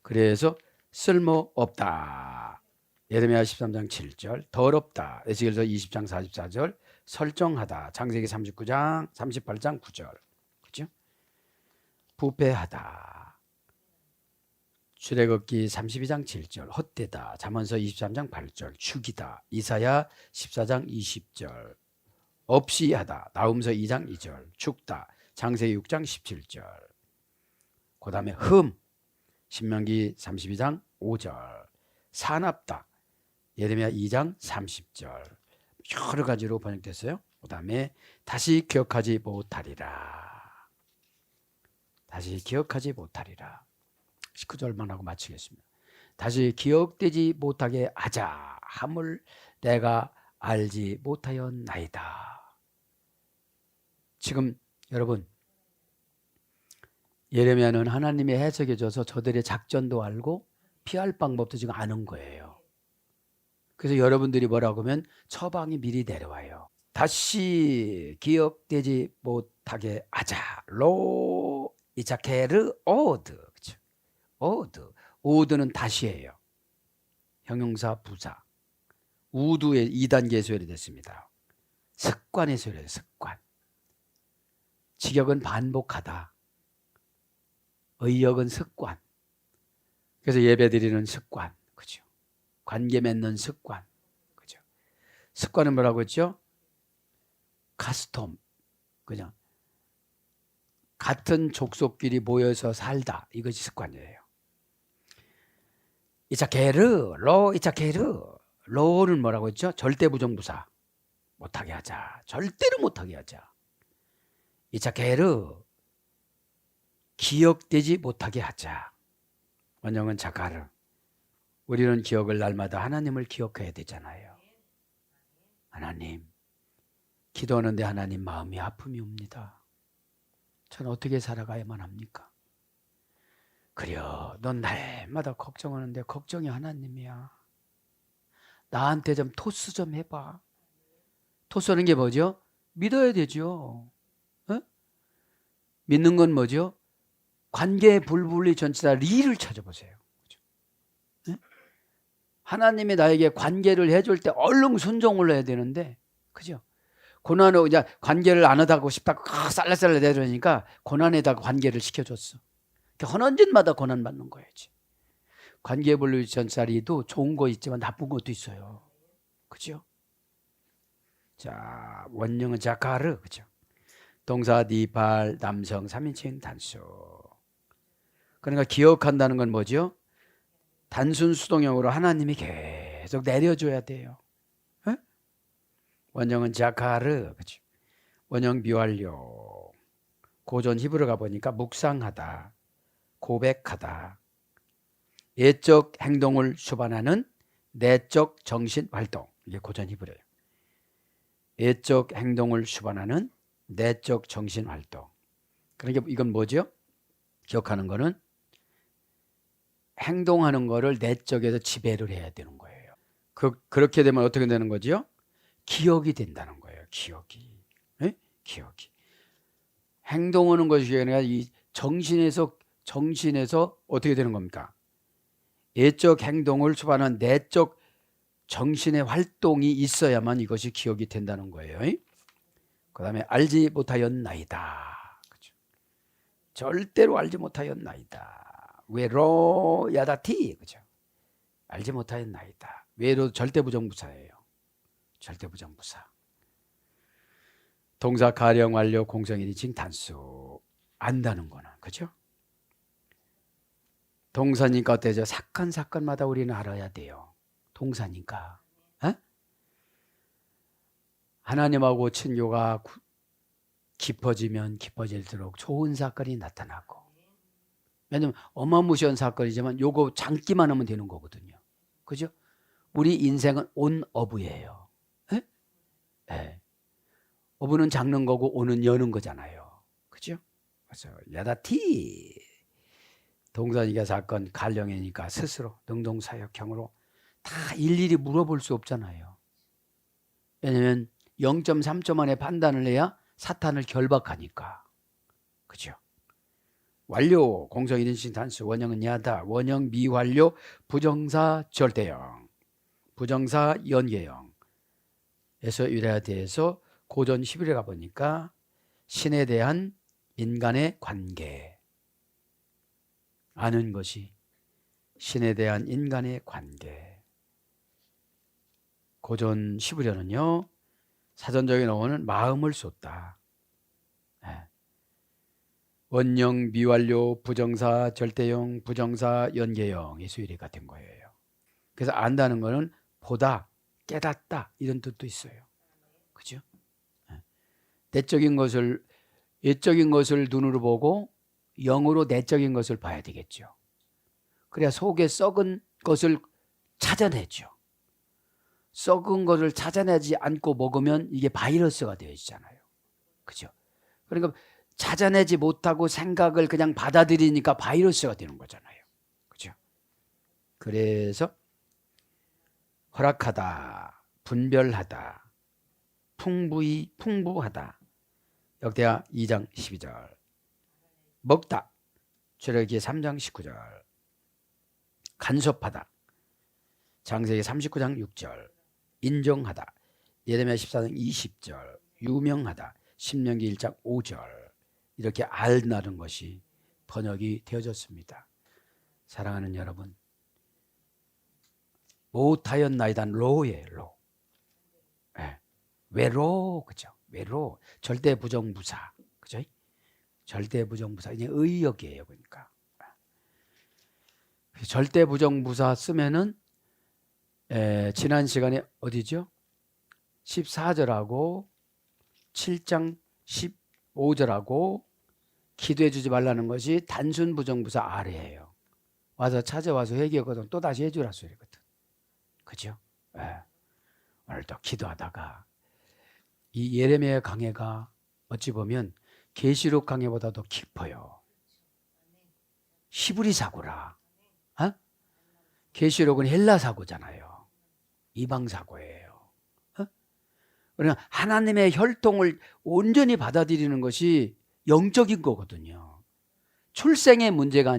[SPEAKER 2] 그래서 쓸모없다. 예레미야 13장 7절. 더럽다. 에스겔서 20장 44절. 설정하다. 창세기 39장 38장 9절. 그죠? 부패하다. 출애굽기 32장 7절. 헛되다. 잠언서 23장 8절. 죽이다. 이사야 14장 20절. 없이 하다. 나훔서 2장 2절. 죽다. 창세기 6장 17절. 그 다음에 흠. 신명기 32장 5절. 사납다. 예레미야 2장 30절. 여러 가지로 번역됐어요. 그 다음에 다시 기억하지 못하리라. 다시 기억하지 못하리라. 19절만 하고 마치겠습니다. 다시 기억되지 못하게 하자 함을 내가 알지 못하였나이다. 지금 여러분 예레미야는 하나님이 해석해줘서 저들의 작전도 알고 피할 방법도 지금 아는 거예요. 그래서 여러분들이 뭐라고 하면 처방이 미리 내려와요. 다시 기억되지 못하게 하자. 로 이자케르 오드. 그렇죠? 오드는 다시예요. 형용사 부사. 우두의 2단계 소열이 됐습니다. 습관의 소열이에요. 습관. 직역은 반복하다. 의역은 습관. 그래서 예배 드리는 습관. 그죠? 관계 맺는 습관. 그죠? 습관은 뭐라고 했죠? 카스톰. 그냥 같은 족속끼리 모여서 살다. 이것이 습관이에요. 이차케르, 이차케르. 로는 뭐라고 했죠? 절대 부정부사. 못하게 하자. 절대로 못하게 하자. 이차케르. 기억되지 못하게 하자. 원형은 자카르. 우리는 기억을 날마다 하나님을 기억해야 되잖아요. 하나님. 기도하는데 하나님 마음이 아픔이 옵니다. 저는 어떻게 살아가야만 합니까? 그래요. 넌 날마다 걱정하는데 걱정이 하나님이야. 나한테 좀 토스 좀 해봐. 토스하는 게 뭐죠? 믿어야 되죠. 어? 믿는 건 뭐죠? 관계 불분리 전치사 리를 찾아보세요. 그죠? 네? 하나님이 나에게 관계를 해줄 때 얼른 순종을 해야 되는데, 그죠? 고난을 이제 관계를 안 하다고 싶다고 쌀라쌀라 내려니까 고난에다가 관계를 시켜줬어. 허는 짓마다 고난 받는 거야지. 관계 분리 전치사 리도 좋은 거 있지만 나쁜 것도 있어요. 그죠? 자, 원형은 자카르, 그죠? 동사 니발 남성 3인칭 단수. 그러니까 기억한다는 건 뭐죠? 단순 수동형으로 하나님이 계속 내려줘야 돼요. 에? 원형은 자카르, 그죠? 원형 미완료. 고전 히브리 가보니까 묵상하다, 고백하다. 예적 행동을 수반하는 내적 정신 활동. 이게 고전 히브리예요. 예적 행동을 수반하는 내적 정신 활동. 그러니까 이건 뭐죠? 기억하는 거는 행동하는 거를 내적에서 지배를 해야 되는 거예요. 그렇게 되면 어떻게 되는 거죠? 기억이 된다는 거예요. 기억이. 네? 기억이. 행동하는 것이 아니라 이 정신에서 어떻게 되는 겁니까? 예적 행동을 수반하는 내적 정신의 활동이 있어야만 이것이 기억이 된다는 거예요. 그 다음에 알지 못하였나이다. 그렇죠? 절대로 알지 못하였나이다. 외로야다티. 그죠? 알지 못하였나이다. 외로 절대부정부사예요. 절대부정부사. 동사 가령 완료 공성인칭 단수. 안다는 거는, 그죠? 동사니까 어때죠? 사건마다 우리는 알아야 돼요. 동사니까. 에? 하나님하고 친교가 깊어지면 깊어질수록 좋은 사건이 나타나고, 왜냐면 어마무시한 사건이지만 요거 장기만 하면 되는 거거든요. 그죠? 우리 인생은 온 어부예요. 에? 에. 어부는 잡는 거고 오는 여는 거잖아요. 그죠? 그래서 야다티. 동사니까 사건, 갈령이니까 스스로 능동사역형으로 다 일일이 물어볼 수 없잖아요. 왜냐면 0.3초 만에 판단을 해야 사탄을 결박하니까. 그죠? 완료, 공성 1인칭 단수, 원형은 야다, 원형 미완료, 부정사 절대형, 부정사 연계형. 에서 유래화돼서 고전 11에 가보니까 신에 대한 인간의 관계. 아는 것이 신에 대한 인간의 관계. 고전 11에는요, 사전적인 어원은 마음을 쏟다. 원형, 미완료, 부정사, 절대형, 부정사, 연계형의 수일이가 된 거예요. 그래서 안다는 거는 보다, 깨닫다 이런 뜻도 있어요. 그죠? 내적인 것을, 예적인 것을 눈으로 보고 영으로 내적인 것을 봐야 되겠죠. 그래야 속에 썩은 것을 찾아내죠. 썩은 것을 찾아내지 않고 먹으면 이게 바이러스가 되어지잖아요. 그죠? 그러니까 찾아내지 못하고 생각을 그냥 받아들이니까 바이러스가 되는 거잖아요. 그죠? 그래서 허락하다, 분별하다, 풍부하다. 역대하 2장 12절. 먹다. 출애굽기 3장 19절. 간섭하다. 창세기 39장 6절. 인정하다. 예레미야 14장 20절. 유명하다. 신명기 1장 5절. 이렇게 알다는 것이 번역이 되어졌습니다. 사랑하는 여러분, 못하였나이다 로예요. 로. 네. 외로, 그죠? 외로. 절대 부정부사, 그죠? 절대 부정부사. 이제 의역이에요, 그러니까. 절대 부정부사 쓰면은 지난 시간에 어디죠? 14절하고 7장 15절하고 기도해 주지 말라는 것이 단순 부정부사 아래예요. 와서 찾아와서 회개하거든 또 다시 해주라 소리거든. 그죠? 오늘도 기도하다가 이 예레미야 강해가 어찌 보면 계시록 강해보다도 깊어요. 히브리 사고라. 계시록은 헬라 사고잖아요. 이방 사고예요. 그러나 하나님의 혈통을 온전히 받아들이는 것이 영적인 거거든요. 출생이 문제가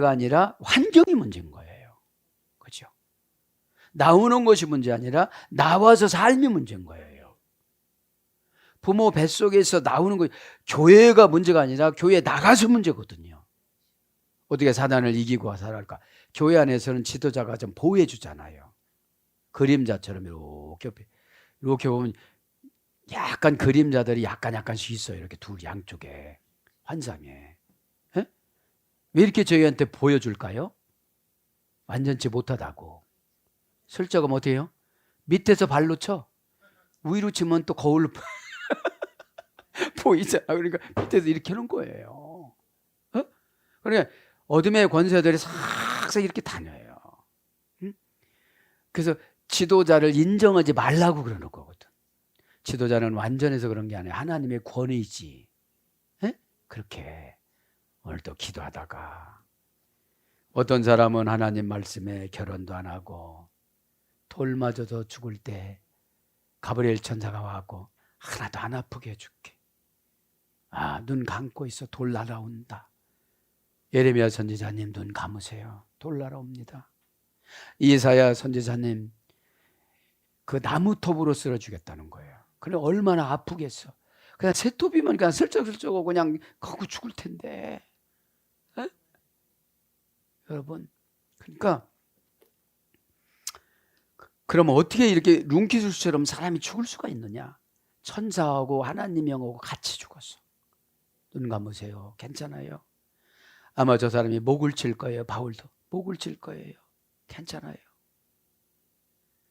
[SPEAKER 2] 아니라 환경이 문제인 거예요. 그죠? 나오는 것이 문제 아니라 나와서 삶이 문제인 거예요. 부모 뱃속에서 나오는 거, 교회가 문제가 아니라 교회에 나가서 문제거든요. 어떻게 사단을 이기고 살아갈까? 교회 안에서는 지도자가 좀 보호해 주잖아요. 그림자처럼 이렇게 보면 약간 그림자들이 약간씩 있어요. 이렇게 둘 양쪽에 환상에. 에? 왜 이렇게 저희한테 보여줄까요? 완전치 못하다고. 슬쩍 하면 어떻게 해요? 밑에서 발로 쳐. 위로 치면 또 거울로 보이잖아. 그러니까 밑에서 이렇게 하는 거예요. 그러니까 어둠의 권세들이 싹싹 이렇게 다녀요. 그래서 지도자를 인정하지 말라고 그러는 거거든. 지도자는 완전해서 그런 게 아니라 하나님의 권위지. 그렇게 오늘도 기도하다가 어떤 사람은 하나님 말씀에 결혼도 안 하고 돌 맞아서 죽을 때 가브리엘 천사가 와갖고 하나도 안 아프게 해줄게. 눈 감고 있어. 돌 날아온다. 예레미야 선지자님 눈 감으세요. 돌 날아옵니다. 이사야 선지자님 그 나무톱으로 쓸어 주겠다는 거예요. 그래 얼마나 아프겠어. 그냥 새톱이면 그냥 슬쩍슬쩍 하고 그냥 거기 죽을 텐데. 에? 여러분, 그러니까 그러면 어떻게 이렇게 룬키술처럼 사람이 죽을 수가 있느냐? 천사하고 하나님 영하고 같이 죽었어. 눈 감으세요. 괜찮아요. 아마 저 사람이 목을 칠 거예요. 바울도 목을 칠 거예요. 괜찮아요.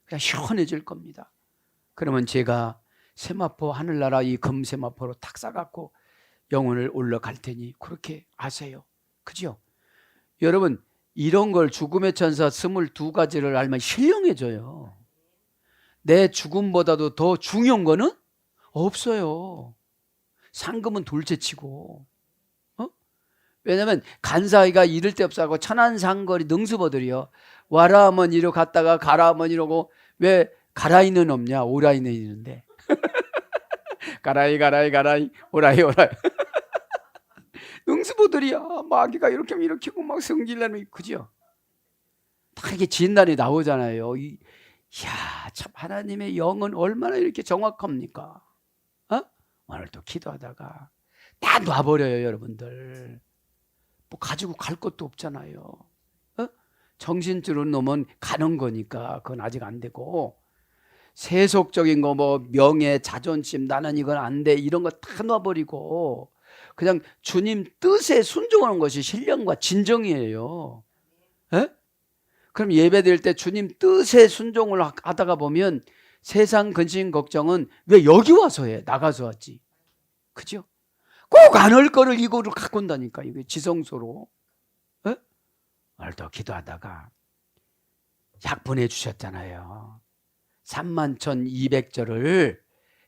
[SPEAKER 2] 그냥 시원해질 겁니다. 그러면 제가 세마포 하늘나라 이 금세마포로 탁 싸갖고 영혼을 올라갈 테니 그렇게 아세요. 그죠? 여러분 이런 걸 죽음의 천사 22가지를 알면 신령해져요. 내 죽음보다도 더 중요한 거는 없어요. 상금은 둘째치고. 왜냐면 간사이가 이럴 데 없어하고 천안상거리 능수보들이요. 와라 하면 이러 갔다가 가라 하면 이러고 왜 가라이는 없냐? 오라이는 있는데. 가라이 오라이 능수보들이야. 마귀가 이렇게 하면 이렇게 하고 막 성질나는 그죠? 다 이렇게 진단이 나오잖아요. 이야 참 하나님의 영은 얼마나 이렇게 정확합니까? 오늘 또 기도하다가 다 놔버려요. 여러분들 뭐 가지고 갈 것도 없잖아요. 정신줄을 놓으면 가는 거니까 그건 아직 안 되고 세속적인 거 뭐 명예 자존심 나는 이건 안 돼 이런 거 다 놔버리고 그냥 주님 뜻에 순종하는 것이 신령과 진정이에요. 그럼 예배 드릴 때 주님 뜻에 순종을 하다가 보면 세상 근심 걱정은 왜 여기 와서 해? 나가서 하지. 그죠? 꼭 안 할 거를 이거를 갖고 온다니까. 이게 지성소로. 오늘도 기도하다가 약 보내주셨잖아요. 31,200절을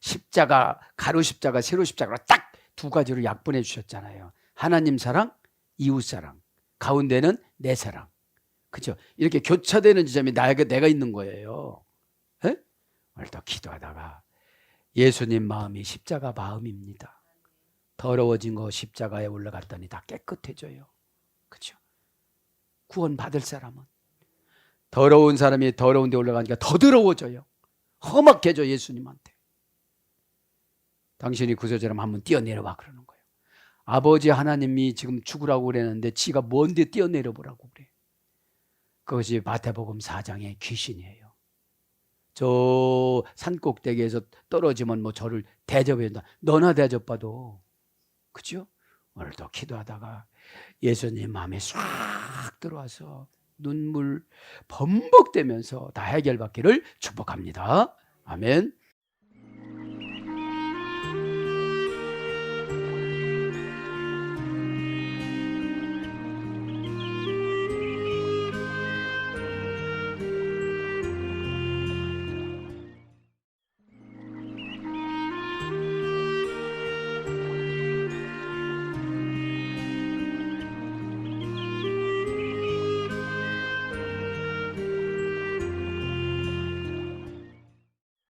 [SPEAKER 2] 십자가, 가로 십자가, 세로 십자가로 딱 두 가지로 약 보내주셨잖아요. 하나님 사랑, 이웃 사랑. 가운데는 내 사랑. 그죠? 이렇게 교차되는 지점이 내가 있는 거예요. 오늘도 기도하다가 예수님 마음이 십자가 마음입니다. 더러워진 거 십자가에 올라갔더니 다 깨끗해져요. 그렇죠? 구원 받을 사람은 더러운 사람이 더러운 데 올라가니까 더 더러워져요. 험악해져 예수님한테. 당신이 구세주라면 한번 뛰어내려와 그러는 거예요. 아버지 하나님이 지금 죽으라고 그랬는데 지가 뭔데 뛰어내려 보라고 그래. 그것이 마태복음 4장의 귀신이에요. 저 산꼭대기에서 떨어지면 뭐 저를 대접해야 된다. 너나 대접받아. 그죠? 오늘도 기도하다가 예수님 마음에 싹 들어와서 눈물 범벅대면서 다 해결받기를 축복합니다. 아멘.